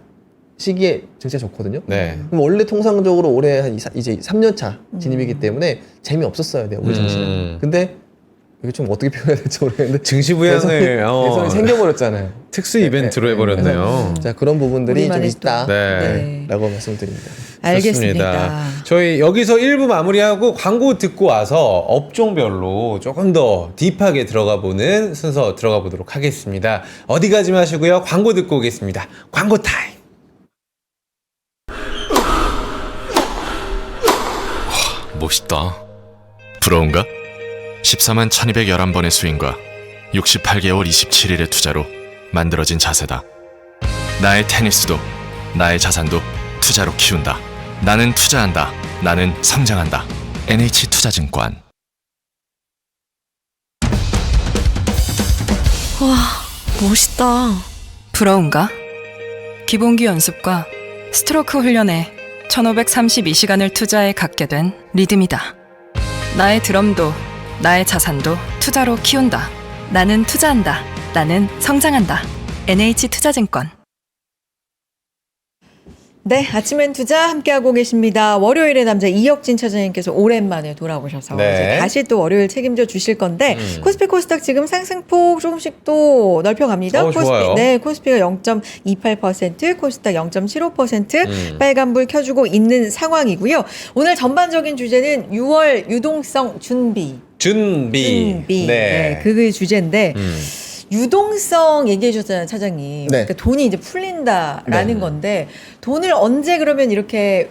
Speaker 3: 시기에 증시가 좋거든요.
Speaker 1: 네.
Speaker 3: 그럼 원래 통상적으로 올해 한 이제 3년 차 진입이기 때문에 재미없었어요. 우리 정신은. 근데 이거 좀 어떻게 표현해야 될지 모르겠는데
Speaker 1: 증시 부양을
Speaker 3: 대선이 생겨버렸잖아요.
Speaker 1: 특수 이벤트로 해버렸네요.
Speaker 3: 자, 그런 부분들이 좀
Speaker 2: 우리만의 또-
Speaker 3: 있다.
Speaker 1: 네.
Speaker 3: 라고 말씀드립니다.
Speaker 2: 알겠습니다.
Speaker 1: 좋습니다. 저희 여기서 1부 마무리하고 광고 듣고 와서 업종별로 조금 더 딥하게 들어가 보는 순서 들어가 보도록 하겠습니다. 어디 가지 마시고요. 광고 듣고 오겠습니다. 광고 타임.
Speaker 4: 멋있다. 부러운가? 14만 1211번의 스윙과 68개월 27일의 투자로 만들어진 자세다. 나의 테니스도 나의 자산도 투자로 키운다. 나는 투자한다. 나는 성장한다. NH투자증권.
Speaker 5: 와, 멋있다. 부러운가? 기본기 연습과 스트로크 훈련에 1532시간을 투자해 갖게 된 리듬이다. 나의 드럼도 나의 자산도 투자로 키운다. 나는 투자한다. 나는 성장한다. NH투자증권.
Speaker 2: 네, 아침엔 투자 함께하고 계십니다. 월요일의 남자 이혁진 차장님께서 오랜만에 돌아오셔서
Speaker 1: 네.
Speaker 2: 이제 다시 또 월요일 책임져 주실 건데 코스피 코스닥 지금 상승폭 조금씩 또 넓혀갑니다.
Speaker 1: 좋아요.
Speaker 2: 네, 코스피가 0.28%, 코스닥 0.75% 빨간불 켜주고 있는 상황이고요. 오늘 전반적인 주제는 6월 유동성 준비.
Speaker 1: 준비.
Speaker 2: 네, 그게 주제인데 유동성 얘기해 주셨잖아요, 차장님.
Speaker 3: 네.
Speaker 2: 그러니까 돈이 이제 풀린다라는
Speaker 1: 네.
Speaker 2: 건데 돈을 언제 그러면 이렇게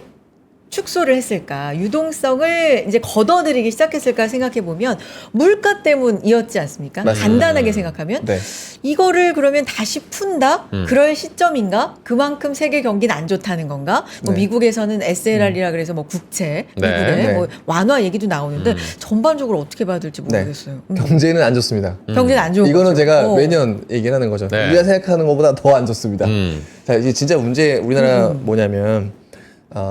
Speaker 2: 축소를 했을까? 유동성을 이제 걷어들이기 시작했을까 생각해 보면 물가 때문이었지 않습니까?
Speaker 3: 맞습니다.
Speaker 2: 간단하게 생각하면
Speaker 3: 네.
Speaker 2: 이거를 그러면 다시 푼다? 그럴 시점인가? 그만큼 세계 경기는 안 좋다는 건가? 뭐
Speaker 3: 네.
Speaker 2: 미국에서는 SLR이라 그래서 뭐 국채,
Speaker 1: 네.
Speaker 2: 미국의
Speaker 3: 네.
Speaker 2: 뭐 완화 얘기도 나오는데 전반적으로 어떻게 봐야 될지 모르겠어요.
Speaker 3: 경제는 안 좋습니다.
Speaker 2: 경제는 안 좋은
Speaker 3: 이거는
Speaker 2: 거죠.
Speaker 3: 제가 매년
Speaker 2: 어.
Speaker 3: 얘기를 하는 거죠.
Speaker 1: 네.
Speaker 3: 우리가 생각하는 것보다 더 안 좋습니다. 자, 이게 진짜 문제 우리나라 뭐냐면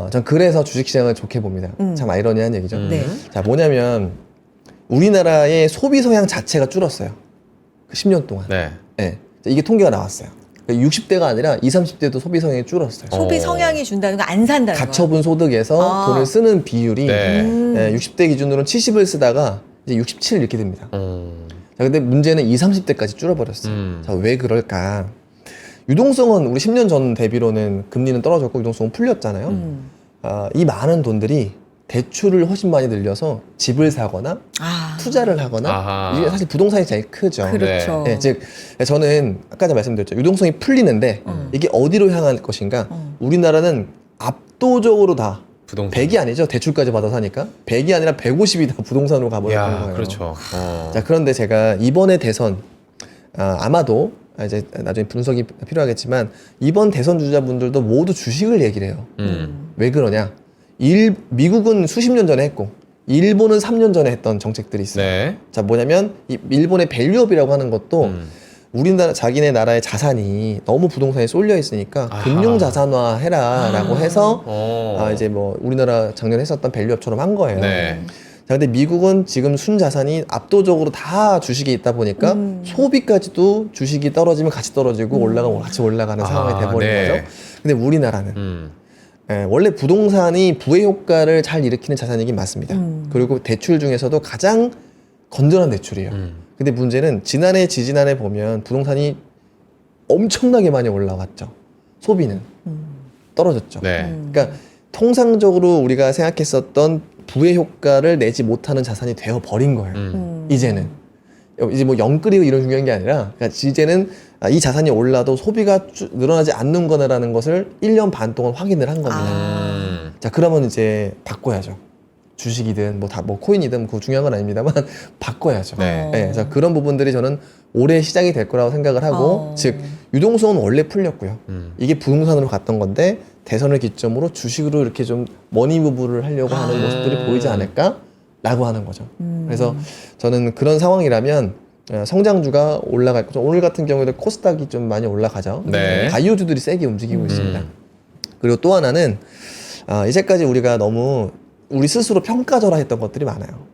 Speaker 3: 전 그래서 주식시장을 좋게 봅니다. 참 아이러니한 얘기죠.
Speaker 2: 네.
Speaker 3: 자, 뭐냐면 우리나라의 소비 성향 자체가 줄었어요. 그 10년 동안.
Speaker 1: 네.
Speaker 3: 네. 자, 이게 통계가 나왔어요. 60대가 아니라 20, 30대도 소비 성향이 줄었어요.
Speaker 2: 소비 성향이 준다는 거 안 산다는 거.
Speaker 3: 가처분 소득에서
Speaker 2: 아.
Speaker 3: 돈을 쓰는 비율이
Speaker 1: 네.
Speaker 3: 60대 기준으로는 70을 쓰다가 이제 67 이렇게 됩니다. 자, 근데 문제는 20, 30대까지 줄어버렸어요. 자, 왜 그럴까? 유동성은 우리 10년 전 대비로는 금리는 떨어졌고 유동성은 풀렸잖아요. 이 많은 돈들이 대출을 훨씬 많이 늘려서 집을 사거나
Speaker 2: 아,
Speaker 3: 투자를 하거나
Speaker 1: 아하.
Speaker 3: 이게 사실 부동산이 제일 크죠.
Speaker 2: 그렇죠.
Speaker 3: 네, 즉 저는 아까 말씀드렸죠. 유동성이 풀리는데 이게 어디로 향할 것인가? 우리나라는 압도적으로 다
Speaker 1: 부동산.
Speaker 3: 100이 아니죠. 대출까지 받아서 하니까 100이 아니라 150이 다 부동산으로 가버리는
Speaker 1: 야,
Speaker 3: 거예요.
Speaker 1: 그렇죠.
Speaker 3: 자, 그런데 제가 이번에 대선 아마도 이제 나중에 분석이 필요하겠지만 이번 대선 주자분들도 모두 주식을 얘기를 해요. 왜 그러냐? 미국은 수십 년 전에 했고 일본은 3년 전에 했던 정책들이 있어요.
Speaker 1: 네.
Speaker 3: 자, 뭐냐면 이 일본의 밸류업이라고 하는 것도 우리나라 자기네 나라의 자산이 너무 부동산에 쏠려 있으니까
Speaker 1: 아하.
Speaker 3: 금융 자산화 해라라고 해서
Speaker 1: 어.
Speaker 3: 이제 뭐 우리나라 작년에 했었던 밸류업처럼 한 거예요.
Speaker 1: 네.
Speaker 3: 자, 근데 미국은 지금 순자산이 압도적으로 다 주식에 있다 보니까 소비까지도 주식이 떨어지면 같이 떨어지고 올라가면 같이 올라가는 상황이 돼버린
Speaker 1: 네.
Speaker 3: 거죠. 근데 우리나라는 원래 부동산이 부의 효과를 잘 일으키는 자산이긴 맞습니다. 그리고 대출 중에서도 가장 건전한 대출이에요. 근데 문제는 지난해, 지지난해 보면 부동산이 엄청나게 많이 올라왔죠. 소비는 떨어졌죠.
Speaker 1: 네.
Speaker 3: 그러니까 통상적으로 우리가 생각했었던 부의 효과를 내지 못하는 자산이 되어 버린 거예요. 이제는 이제 뭐 영끌이고 이런 중요한 게 아니라, 그러니까 이제는 이 자산이 올라도 소비가 늘어나지 않는 거라는 것을 1년 반 동안 확인을 한 겁니다. 자, 그러면 이제 바꿔야죠. 주식이든 뭐 코인이든 그거 중요한 건 아닙니다만 바꿔야죠.
Speaker 1: 네.
Speaker 3: 네, 자, 그런 부분들이 저는 올해 시작이 될 거라고 생각을 하고, 즉 유동성은 원래 풀렸고요. 이게 부동산으로 갔던 건데 대선을 기점으로 주식으로 이렇게 좀 머니무브를 하려고 하는 모습들이 보이지 않을까라고 하는 거죠. 그래서 저는 그런 상황이라면 성장주가 올라갈 거죠. 오늘 같은 경우에도 코스닥이 좀 많이 올라가죠.
Speaker 1: 네.
Speaker 3: 바이오주들이 세게 움직이고 있습니다. 그리고 또 하나는 이제까지 우리가 너무 우리 스스로 평가절하했던 것들이 많아요.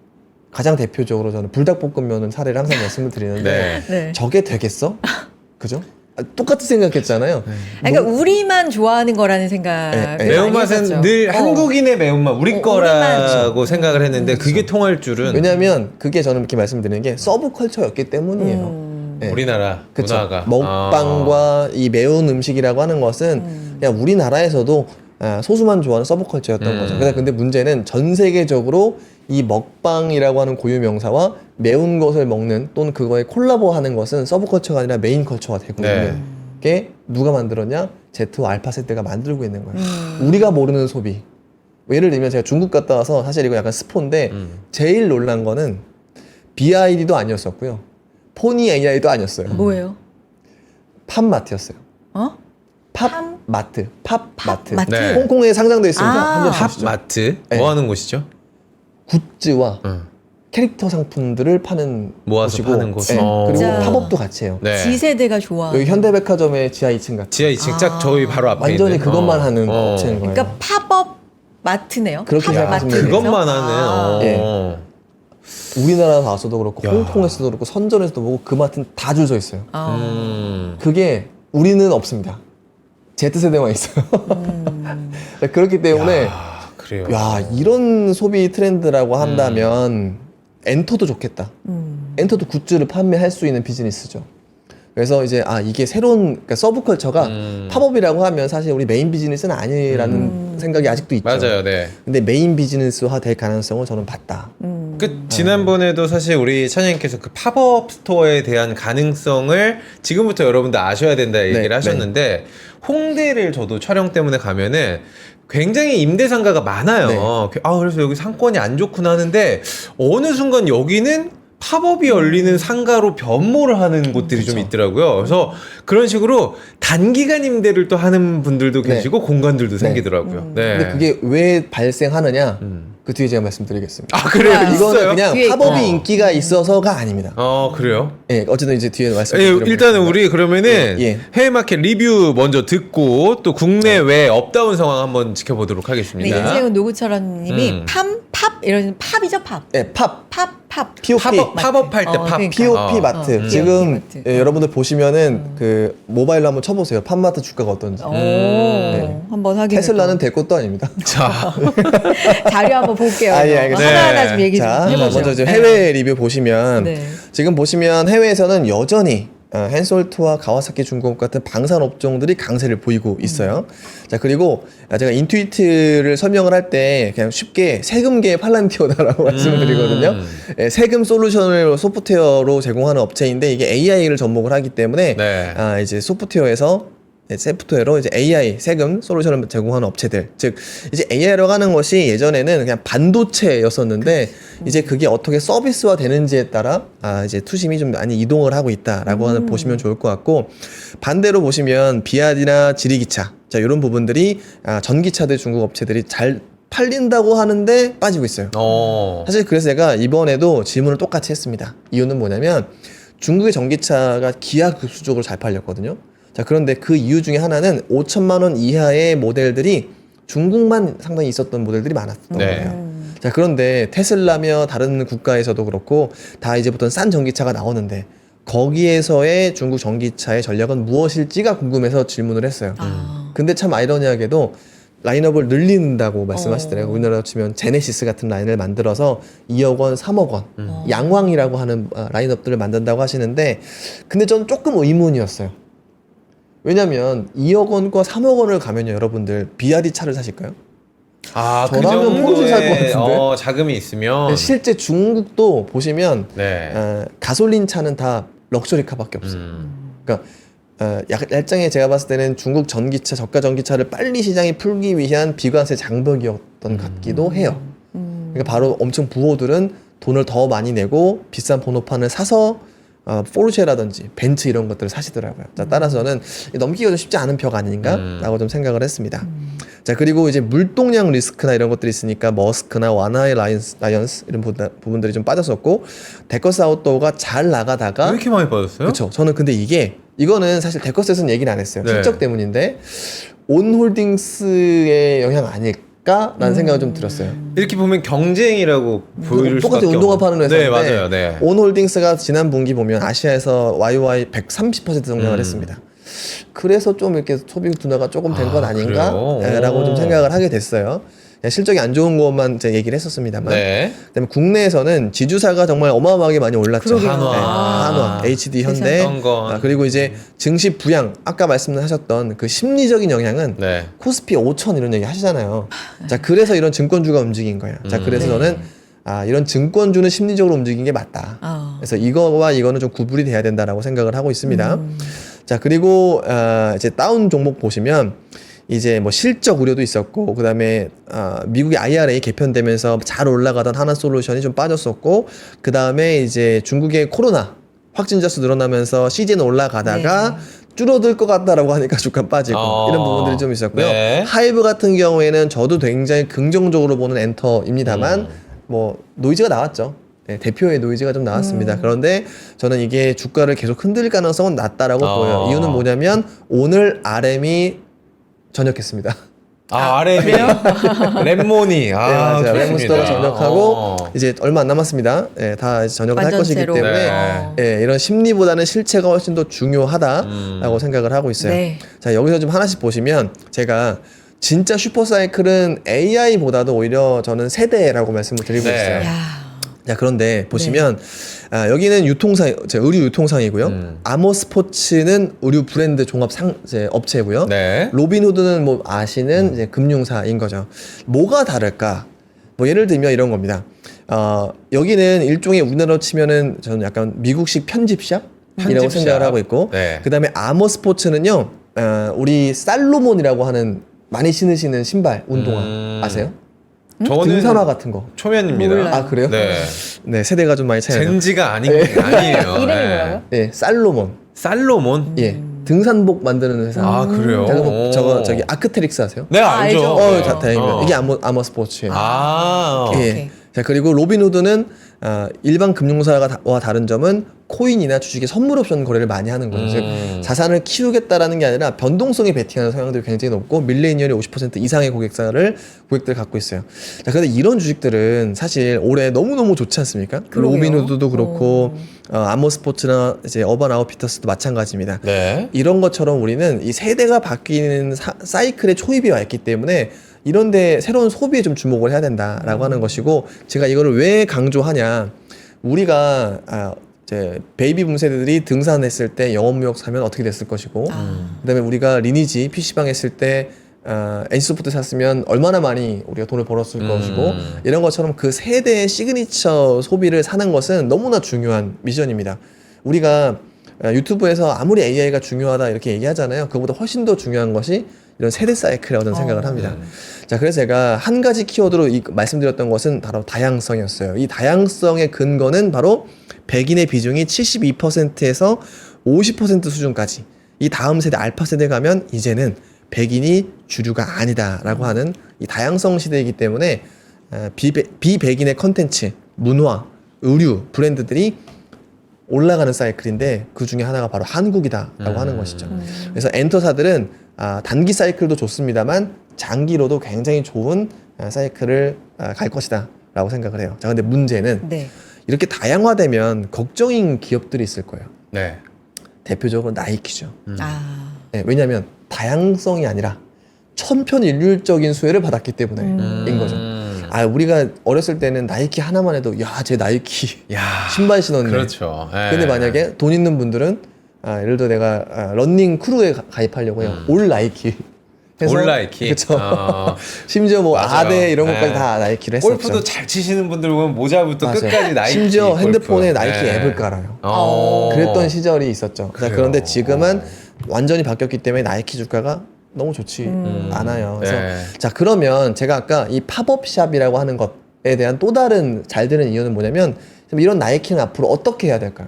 Speaker 3: 가장 대표적으로 저는 불닭볶음면은 사례를 항상 말씀을 드리는데
Speaker 1: 네.
Speaker 2: 네.
Speaker 3: 저게 되겠어? 그죠? 똑같이 생각했잖아요.
Speaker 2: 그러니까 우리만 좋아하는 거라는 생각.
Speaker 3: 네.
Speaker 1: 매운맛은 늘 한국인의 매운맛, 우리 거라고
Speaker 2: 우리만.
Speaker 1: 생각을 했는데 그게 통할 줄은
Speaker 3: 왜냐하면 그게 저는 이렇게 말씀드리는 게 서브컬처였기 때문이에요. 네.
Speaker 1: 우리나라
Speaker 3: 그쵸.
Speaker 1: 문화가
Speaker 3: 먹방과 이 매운 음식이라고 하는 것은 그냥 우리나라에서도 소수만 좋아하는 서브컬처였던 거죠. 근데 문제는 전 세계적으로 이 먹방이라고 하는 고유 명사와 매운 것을 먹는 또는 그거에 콜라보하는 것은 서브컬처가 아니라 메인 컬처가 되고
Speaker 1: 네.
Speaker 3: 있는 게 누가 만들었냐? Z와 알파 세대가 만들고 있는 거예요. 우리가 모르는 소비. 예를 들면 제가 중국 갔다 와서 사실 이거 약간 스포인데 제일 놀란 거는 BID도 아니었었고요. 포니 AI도 아니었어요.
Speaker 2: 뭐예요?
Speaker 3: 팝마트였어요.
Speaker 2: 어?
Speaker 3: 팝마트. 팝마트.
Speaker 2: 마트.
Speaker 1: 네.
Speaker 3: 홍콩에 상장돼 있습니다.
Speaker 2: 아.
Speaker 3: 한번 보시죠.
Speaker 1: 팝마트
Speaker 3: 네.
Speaker 1: 뭐 하는 곳이죠?
Speaker 3: 굿즈와 캐릭터 상품들을 파는
Speaker 1: 모아서
Speaker 3: 곳이고,
Speaker 1: 파는 곳.
Speaker 3: 네.
Speaker 1: 어.
Speaker 3: 그리고
Speaker 2: 진짜.
Speaker 3: 팝업도 같이 해요.
Speaker 1: 네.
Speaker 2: G세대가 좋아.
Speaker 3: 여기 현대백화점의 지하 2층 같은.
Speaker 1: 지하 2층 딱 저희 바로 앞에
Speaker 3: 완전히
Speaker 1: 있는.
Speaker 3: 그것만 하는
Speaker 1: 어.
Speaker 3: 업체인 거예요.
Speaker 2: 그러니까 팝업 마트네요.
Speaker 3: 그렇게
Speaker 2: 팝업
Speaker 3: 생각하시면
Speaker 2: 마트에서?
Speaker 3: 돼요.
Speaker 1: 그것만 하는.
Speaker 2: 아.
Speaker 3: 예. 우리나라 나와서도 그렇고
Speaker 1: 야.
Speaker 3: 홍콩에서도 그렇고 선전에서도 보고 그 마트는 다 줄 서 있어요.
Speaker 2: 아.
Speaker 3: 그게 우리는 없습니다. Z세대만 있어요. 그렇기 때문에
Speaker 1: 아, 그래요.
Speaker 3: 야, 이런 소비 트렌드라고 한다면 엔터도 좋겠다. 엔터도 굿즈를 판매할 수 있는 비즈니스죠. 그래서 이제 이게 새로운 그러니까 서브컬처가 팝업이라고 하면 사실 우리 메인 비즈니스는 아니라는 생각이 아직도 있죠.
Speaker 1: 맞아요, 네.
Speaker 3: 근데 메인 비즈니스화 될 가능성을 저는 봤다.
Speaker 1: 그 지난번에도 사실 우리 찬영님께서 그 팝업 스토어에 대한 가능성을 지금부터 여러분들 아셔야 된다 얘기를
Speaker 3: 네,
Speaker 1: 하셨는데 홍대를 저도 촬영 때문에 가면은 굉장히 임대 상가가 많아요.
Speaker 3: 네.
Speaker 1: 그래서 여기 상권이 안 좋구나 하는데 어느 순간 여기는 팝업이 열리는 상가로 변모를 하는 곳들이 좀 있더라고요. 그래서 그런 식으로 단기간 임대를 또 하는 분들도
Speaker 3: 네.
Speaker 1: 계시고 공간들도 생기더라고요. 네.
Speaker 3: 근데 그게 왜 발생하느냐? 그 뒤에 제가 말씀드리겠습니다.
Speaker 1: 아, 그래요?
Speaker 2: 아,
Speaker 3: 이거는
Speaker 1: 있어요?
Speaker 3: 그냥
Speaker 2: 뒤에
Speaker 3: 팝업이
Speaker 1: 있구나.
Speaker 3: 인기가 있어서가 아닙니다.
Speaker 1: 그래요?
Speaker 3: 예, 어쨌든 이제 뒤에
Speaker 1: 예,
Speaker 3: 말씀드리겠습니다.
Speaker 1: 일단은 우리 그러면은
Speaker 3: 예.
Speaker 1: 해외 마켓 리뷰 먼저 듣고 또 국내외 업다운 상황 한번 지켜보도록
Speaker 2: 네,
Speaker 1: 하겠습니다.
Speaker 2: 이재용 노구철원님이 팝 이런 팝이죠 팝.
Speaker 3: 예, 팝. POP.
Speaker 1: 팝업할 때 팝.
Speaker 2: 그러니까.
Speaker 3: POP 마트.
Speaker 2: POP
Speaker 3: 지금
Speaker 2: 마트.
Speaker 3: 여러분들 보시면은 그 모바일로 한번 쳐보세요. 팝마트 주가가 어떤지.
Speaker 2: 한번 확인해.
Speaker 3: 테슬라는 될 것도 아닙니다.
Speaker 1: 자,
Speaker 2: 자료 한번 볼게요.
Speaker 3: 예, 알겠습니다.
Speaker 2: 하나하나 좀 얘기 좀
Speaker 3: 자,
Speaker 2: 해보죠.
Speaker 3: 먼저 이제 해외 리뷰 보시면
Speaker 2: 네.
Speaker 3: 지금 보시면 해외에서는 여전히 헨솔트와 가와사키 중공업 같은 방산 업종들이 강세를 보이고 있어요. 자, 그리고 제가 인투이트를 설명을 할 때 그냥 쉽게 세금계의 팔란티오다라고 말씀을 드리거든요. 예, 세금 솔루션을 소프트웨어로 제공하는 업체인데 이게 AI를 접목을 하기 때문에
Speaker 1: 네.
Speaker 3: 이제 소프트웨어로 이제 AI 세금 솔루션을 제공하는 업체들, 즉 이제 AI라고 하는 것이 예전에는 그냥 반도체였었는데 이제 그게 어떻게 서비스화 되는지에 따라 이제 투심이 좀 많이 이동을 하고 있다라고 하는 보시면 좋을 것 같고, 반대로 보시면 비아디나 지리기차, 자 이런 부분들이 전기차들 중국 업체들이 잘 팔린다고 하는데 빠지고 있어요. 사실 그래서 제가 이번에도 질문을 똑같이 했습니다. 이유는 뭐냐면 중국의 전기차가 기하급수적으로 잘 팔렸거든요. 자, 그런데 그 이유 중에 하나는 5천만 원 이하의 모델들이 중국만 상당히 있었던 모델들이 많았던
Speaker 1: 네.
Speaker 3: 거예요. 자, 그런데 테슬라며 다른 국가에서도 그렇고 다 이제부터는 싼 전기차가 나오는데 거기에서의 중국 전기차의 전략은 무엇일지가 궁금해서 질문을 했어요. 근데 참 아이러니하게도 라인업을 늘린다고 말씀하시더라고요. 우리나라로 치면 제네시스 같은 라인을 만들어서 2억 원, 3억 원, 양왕이라고 하는 라인업들을 만든다고 하시는데 근데 저는 조금 의문이었어요. 왜냐면 2억 원과 3억 원을 가면요, 여러분들 BRD 차를 사실까요?
Speaker 1: 그
Speaker 3: 저라면 포르쉐 살것 같은데?
Speaker 1: 자금이 있으면.
Speaker 3: 실제 중국도 보시면
Speaker 1: 네.
Speaker 3: 가솔린 차는 다 럭셔리 카밖에 없어요. 그러니까 약장에 제가 봤을 때는 중국 전기차, 저가 전기차를 빨리 시장에 풀기 위한 비관세 장벽이었던 것 같기도 해요. 그러니까 바로 엄청 부호들은 돈을 더 많이 내고 비싼 번호판을 사서 포르쉐라든지 벤츠 이런 것들을 사시더라고요. 자, 따라서는 넘기기가 좀 쉽지 않은 벽 아닌가라고 좀 생각을 했습니다. 자, 그리고 이제 물동량 리스크나 이런 것들이 있으니까 머스크나 와나의 라이언스 이런 부분들이 좀 빠졌었고 데커스 아웃도어가 잘
Speaker 1: 왜
Speaker 3: 나가다가
Speaker 1: 이렇게 많이 빠졌어요?
Speaker 3: 그렇죠. 저는 근데 이거는 사실 데커스에서는 얘기는 안 했어요.
Speaker 1: 네.
Speaker 3: 실적 때문인데 온홀딩스의 영향 아닐까라는 생각을 좀 들었어요.
Speaker 1: 이렇게 보면 경쟁이라고 보일
Speaker 3: 똑같이
Speaker 1: 수밖에
Speaker 3: 운동화
Speaker 1: 없는.
Speaker 3: 파는 회사인데
Speaker 1: 네, 맞아요. 네.
Speaker 3: 온홀딩스가 지난 분기 보면 아시아에서 YOY 130% 성장을 했습니다. 그래서 좀 이렇게 소비 둔화가 조금 된 건 아닌가라고
Speaker 1: 그래요?
Speaker 3: 좀 생각을 하게 됐어요. 실적이 안 좋은 것만 제가 얘기를 했었습니다만.
Speaker 1: 네.
Speaker 3: 그다음에 국내에서는 지주사가 정말 어마어마하게 많이 올랐죠.
Speaker 2: 그러게요.
Speaker 3: 한화, HD 현대.
Speaker 1: 세상에.
Speaker 3: 그리고 이제 증시 부양 아까 말씀하셨던 그 심리적인 영향은
Speaker 1: 네.
Speaker 3: 코스피 5천 이런 얘기 하시잖아요. 자, 그래서 이런 증권주가 움직인 거예요. 자, 그래서 저는 이런 증권주는 심리적으로 움직인 게 맞다. 그래서 이거와 이거는 좀 구분이 돼야 된다라고 생각을 하고 있습니다. 자, 그리고 이제 다운 종목 보시면 이제 뭐 실적 우려도 있었고 그다음에 미국의 IRA 개편되면서 잘 올라가던 하나솔루션이 좀 빠졌었고 그다음에 이제 중국의 코로나 확진자 수 늘어나면서 시즌 올라가다가 줄어들 것 같다라고 하니까 주가 빠지고 이런 부분들이 좀 있었고요.
Speaker 1: 네.
Speaker 3: 하이브 같은 경우에는 저도 굉장히 긍정적으로 보는 엔터입니다만 뭐 노이즈가 나왔죠. 네, 대표의 노이즈가 좀 나왔습니다. 그런데 저는 이게 주가를 계속 흔들 가능성은 낮다라고 보여요. 이유는 뭐냐면 오늘 RM이 전역했습니다.
Speaker 1: RM이 랩모니.
Speaker 3: 네, 맞아요.
Speaker 1: 좋습니다.
Speaker 3: 랩몬스터가 전역하고 이제 얼마 안 남았습니다. 네, 다 이제 전역을 할
Speaker 2: 완전
Speaker 3: 것이기
Speaker 2: 제로.
Speaker 3: 때문에
Speaker 1: 네.
Speaker 3: 이런 심리보다는 실체가 훨씬 더 중요하다라고 생각을 하고 있어요.
Speaker 2: 네.
Speaker 3: 자, 여기서 좀 하나씩 보시면 제가 진짜 슈퍼사이클은 AI보다도 오히려 저는 세대라고 말씀을 드리고
Speaker 1: 네.
Speaker 3: 있어요.
Speaker 2: 야.
Speaker 3: 자, 그런데 보시면 여기는 유통상, 의류 유통상이고요. 아모스포츠는 의류 브랜드 종합 업체고요.
Speaker 1: 네.
Speaker 3: 로빈후드는 뭐 아시는 이제 금융사인 거죠. 뭐가 다를까? 뭐 예를 들면 이런 겁니다. 여기는 일종의 우리나라로 치면은 저는 약간 미국식 편집샵이라고
Speaker 1: 편집샵.
Speaker 3: 생각을 하고 있고,
Speaker 1: 네.
Speaker 3: 그 다음에 아모스포츠는요, 우리 살로몬이라고 하는 많이 신으시는 신발, 운동화 아세요?
Speaker 1: 저는
Speaker 3: 등산화 같은 거.
Speaker 1: 초면입니다.
Speaker 2: 몰라요.
Speaker 3: 아, 그래요?
Speaker 1: 네.
Speaker 3: 네, 세대가 좀 많이 차이나요.
Speaker 1: 젠지가 아니에요.
Speaker 2: 이름이 뭐라고요?
Speaker 3: 예, 살로몬.
Speaker 1: 살로몬?
Speaker 3: 예, 등산복 만드는 회사.
Speaker 1: 아, 그래요?
Speaker 3: 저기 아크테릭스 아세요?
Speaker 1: 네, 알죠.
Speaker 2: 알죠.
Speaker 3: 다행입니다. 이게 아모스포츠예요. 예.
Speaker 2: 오케이.
Speaker 3: 자, 그리고 로빈후드는 일반 금융사와 다른 점은 코인이나 주식의 선물 옵션 거래를 많이 하는 거예요. 즉 자산을 키우겠다라는 게 아니라 변동성에 베팅하는 성향들이 굉장히 높고 밀레니얼이 50% 이상의 고객들을 갖고 있어요. 자, 그런데 이런 주식들은 사실 올해 너무너무 좋지 않습니까?
Speaker 2: 그러게요.
Speaker 3: 로빈후드도 그렇고 아모스포츠나 이제 어반 아웃피터스도 마찬가지입니다.
Speaker 1: 네.
Speaker 3: 이런 것처럼 우리는 이 세대가 바뀌는 사이클의 초입이 와 있기 때문에 이런데 새로운 소비에 좀 주목을 해야 된다라고 하는 것이고, 제가 이거를 왜 강조하냐, 우리가 이제 베이비붐 세대들이 등산했을 때 영업무역 사면 어떻게 됐을 것이고, 그다음에 우리가 리니지 PC방 했을 때 NC소프트 샀으면 얼마나 많이 우리가 돈을 벌었을 것이고, 이런 것처럼 그 세대의 시그니처 소비를 사는 것은 너무나 중요한 미션입니다. 우리가 유튜브에서 아무리 AI가 중요하다 이렇게 얘기하잖아요. 그거보다 훨씬 더 중요한 것이 이런 세대 사이클이라고 저는 생각을 합니다. 자, 그래서 제가 한 가지 키워드로 말씀드렸던 것은 바로 다양성이었어요. 이 다양성의 근거는 바로 백인의 비중이 72%에서 50% 수준까지, 이 다음 세대 알파 세대 가면 이제는 백인이 주류가 아니다라고 하는 이 다양성 시대이기 때문에 비백인의 컨텐츠, 문화, 의류, 브랜드들이 올라가는 사이클인데 그 중에 하나가 바로 한국이다라고 하는 것이죠. 그래서 엔터사들은 단기 사이클도 좋습니다만 장기로도 굉장히 좋은 사이클을 갈 것이다라고 생각을 해요. 자, 근데 문제는
Speaker 2: 네.
Speaker 3: 이렇게 다양화되면 걱정인 기업들이 있을 거예요.
Speaker 1: 네.
Speaker 3: 대표적으로 나이키죠.
Speaker 2: 아.
Speaker 3: 네, 왜냐하면 다양성이 아니라 천편일률적인 수혜를 받았기 때문에인 거죠. 우리가 어렸을 때는 나이키 하나만 해도 쟤 나이키
Speaker 1: 야,
Speaker 3: 신발 신었네.
Speaker 1: 그렇죠. 예.
Speaker 3: 근데 만약에 돈 있는 분들은 예를 들어 내가 런닝 크루에 가입하려고 해요. 올 나이키.
Speaker 1: 올 나이키.
Speaker 3: 그렇죠.
Speaker 1: 어.
Speaker 3: 심지어 뭐
Speaker 1: 맞아요.
Speaker 3: 아대 이런 것까지
Speaker 1: 네.
Speaker 3: 다 나이키를 했었죠.
Speaker 1: 골프도 잘 치시는 분들 보면 모자부터
Speaker 3: 맞아요.
Speaker 1: 끝까지 나이키.
Speaker 3: 심지어
Speaker 1: 골프.
Speaker 3: 핸드폰에 나이키
Speaker 1: 네.
Speaker 3: 앱을 깔아요.
Speaker 1: 어.
Speaker 3: 그랬던 시절이 있었죠. 자,
Speaker 1: 그래요.
Speaker 3: 그런데 지금은 완전히 바뀌었기 때문에 나이키 주가가 너무 좋지 않아요. 그래서
Speaker 1: 네.
Speaker 3: 자, 그러면 제가 아까 이 팝업샵이라고 하는 것에 대한 또 다른 잘 되는 이유는 뭐냐면 이런 나이키는 앞으로 어떻게 해야 될까요?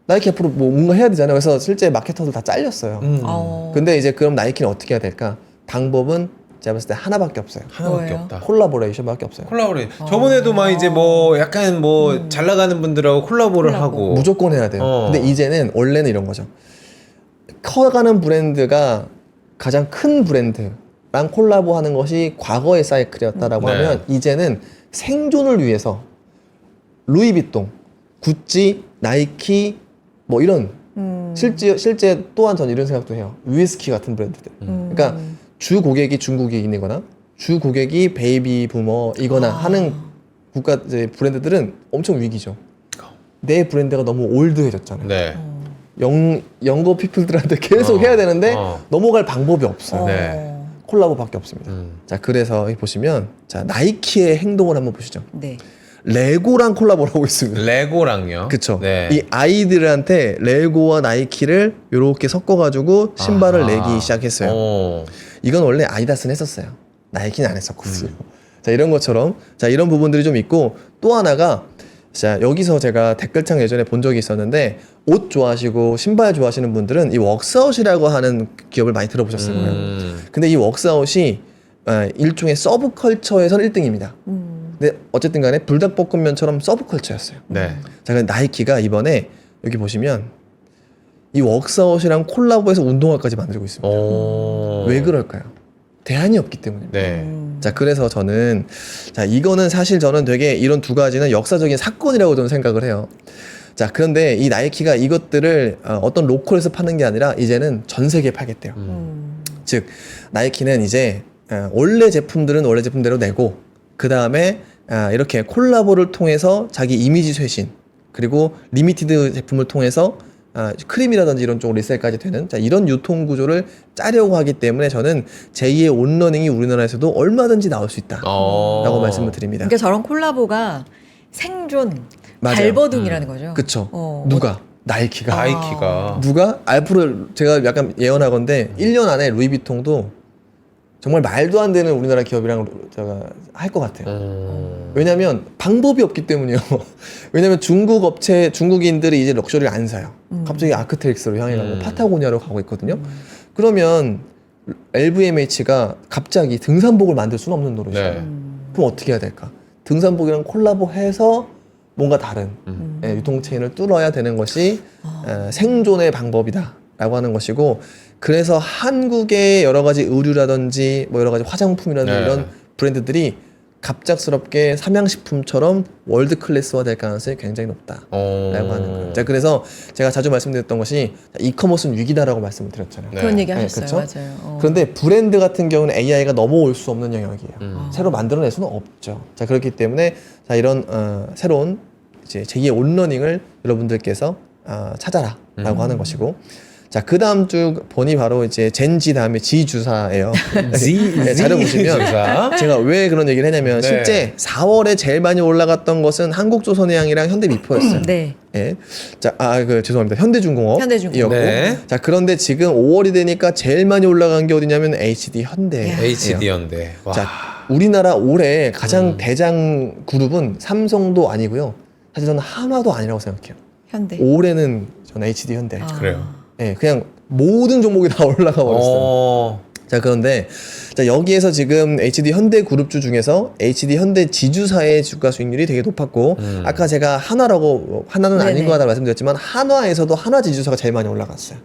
Speaker 3: 나이키 앞으로 뭐 뭔가 해야 되잖아요. 그래서 실제 마케터들 다 잘렸어요. 근데 이제 그럼 나이키는 어떻게 해야 될까? 방법은 제가 봤을 때 하나밖에 없어요.
Speaker 1: 하나밖에
Speaker 2: 뭐예요?
Speaker 1: 없다.
Speaker 3: 콜라보레이션밖에 없어요.
Speaker 1: 콜라보레. 저번에도 막 이제 뭐 약간 뭐 잘 나가는 분들하고 콜라보를
Speaker 2: 콜라보.
Speaker 1: 하고.
Speaker 3: 무조건 해야 돼요.
Speaker 1: 어.
Speaker 3: 근데 이제는 원래는 이런 거죠. 커가는 브랜드가 가장 큰 브랜드랑 콜라보하는 것이 과거의 사이클이었다라고
Speaker 1: 네.
Speaker 3: 하면 이제는 생존을 위해서 루이비통, 구찌, 나이키 뭐 이런 실제 또한 전 이런 생각도 해요. 위스키 같은 브랜드들. 그러니까 주 고객이 중국인이거나 주 고객이 베이비 부머이거나 하는 국가 이제 브랜드들은 엄청 위기죠. 내 브랜드가 너무 올드해졌잖아요.
Speaker 1: 네.
Speaker 3: 영거 피플들한테 계속 해야 되는데 넘어갈 방법이 없어요.
Speaker 1: 네.
Speaker 3: 콜라보밖에 없습니다. 자, 그래서 여기 보시면 자, 나이키의 행동을 한번 보시죠.
Speaker 2: 네.
Speaker 3: 레고랑 콜라보를 하고 있습니다.
Speaker 1: 레고랑요.
Speaker 3: 그쵸.
Speaker 1: 네.
Speaker 3: 이 아이들한테 레고와 나이키를 이렇게 섞어가지고 신발을 내기 시작했어요.
Speaker 1: 오.
Speaker 3: 이건 원래 아디다스는 했었어요. 나이키는 안 했었거든요. 자, 이런 것처럼 자, 이런 부분들이 좀 있고 또 하나가 자, 여기서 제가 댓글창 예전에 본 적이 있었는데 옷 좋아하시고 신발 좋아하시는 분들은 이 웍스아웃이라고 하는 기업을 많이 들어보셨을 거예요. 근데 이 웍스아웃이 일종의 서브컬처에서는 1등입니다. 근데 어쨌든 간에 불닭볶음면처럼 서브컬처였어요.
Speaker 1: 네.
Speaker 3: 자, 근데 나이키가 이번에 여기 보시면 이 웍스아웃이랑 콜라보해서 운동화까지 만들고 있습니다.
Speaker 1: 오.
Speaker 3: 왜 그럴까요? 대안이 없기 때문입니다.
Speaker 1: 네.
Speaker 3: 자, 그래서 저는 자, 이거는 사실 저는 되게 이런 두 가지는 역사적인 사건이라고 저는 생각을 해요. 자, 그런데 이 나이키가 이것들을 어떤 로컬에서 파는 게 아니라 이제는 전 세계에 팔겠대요. 즉 나이키는 이제 원래 제품들은 원래 제품대로 내고 그 다음에 이렇게 콜라보를 통해서 자기 이미지 쇄신 그리고 리미티드 제품을 통해서 크림이라든지 이런 쪽으로 리셀까지 되는 자, 이런 유통 구조를 짜려고 하기 때문에 저는 제2의 온러닝이 우리나라에서도 얼마든지 나올 수 있다라고 말씀을 드립니다.
Speaker 2: 그러니까 저런 콜라보가 생존
Speaker 3: 맞아요.
Speaker 2: 발버둥이라는 거죠.
Speaker 3: 그쵸. 누가? 나이키가.
Speaker 1: 나이키가.
Speaker 3: 누가? 앞으로 제가 약간 예언하건데 1년 안에 루이비통도 정말 말도 안 되는 우리나라 기업이랑 제가 할 것 같아요. 왜냐면 방법이 없기 때문이에요. 왜냐면 중국 업체, 중국인들이 이제 럭셔리를 안 사요. 갑자기 아크테릭스로 향해가고 파타고니아로 가고 있거든요. 그러면 LVMH가 갑자기 등산복을 만들 수는 없는 노릇이에요.
Speaker 1: 네.
Speaker 3: 그럼 어떻게 해야 될까? 등산복이랑 콜라보해서 뭔가 다른 유통체인을 뚫어야 되는 것이 생존의 방법이다라고 하는 것이고 그래서 한국의 여러 가지 의류라든지 뭐 여러 가지 화장품이라든지
Speaker 1: 네.
Speaker 3: 이런 브랜드들이 갑작스럽게 삼양식품처럼 월드 클래스화 될 가능성이 굉장히 높다라고 하는 거예요. 자, 그래서 제가 자주 말씀드렸던 것이 이커머스는 위기다라고 말씀을 드렸잖아요.
Speaker 1: 네.
Speaker 2: 그런 얘기 하셨어요.
Speaker 3: 그쵸?
Speaker 2: 맞아요.
Speaker 3: 그런데 브랜드 같은 경우는 AI가 넘어올 수 없는 영역이에요. 새로 만들어낼 수는 없죠. 자, 그렇기 때문에 자, 이런 새로운 이제 제2의 온러닝을 여러분들께서 찾아라라고 하는 것이고 자, 그 다음 주 본이 바로 이제 젠지 다음에 G 주사예요. 네, 자료 보시면
Speaker 1: 주사.
Speaker 3: 제가 왜 그런 얘기를 했냐면
Speaker 1: 네.
Speaker 3: 실제 4월에 제일 많이 올라갔던 것은 한국조선해양이랑 현대미포였어요.
Speaker 2: 네.
Speaker 3: 예. 자, 죄송합니다. 현대중공업.
Speaker 2: 현대중공업.
Speaker 1: 네.
Speaker 3: 자, 그런데 지금 5월이 되니까 제일 많이 올라간 게 어디냐면 HD 현대.
Speaker 1: HD 현대. 와.
Speaker 3: 자, 우리나라 올해 가장 대장 그룹은 삼성도 아니고요. 사실 저는 하나도 아니라고 생각해요.
Speaker 2: 현대.
Speaker 3: 올해는 저는 HD 현대.
Speaker 1: 그래요.
Speaker 3: 예, 그냥 모든 종목이 다 올라가 버렸어요. 자, 그런데 자, 여기에서 지금 HD 현대 그룹주 중에서 HD 현대 지주사의 주가 수익률이 되게 높았고 아까 제가 하나는 아닌
Speaker 2: 네네.
Speaker 3: 것 같다고 말씀드렸지만 한화에서도 한화 지주사가 제일 많이 올라갔어요.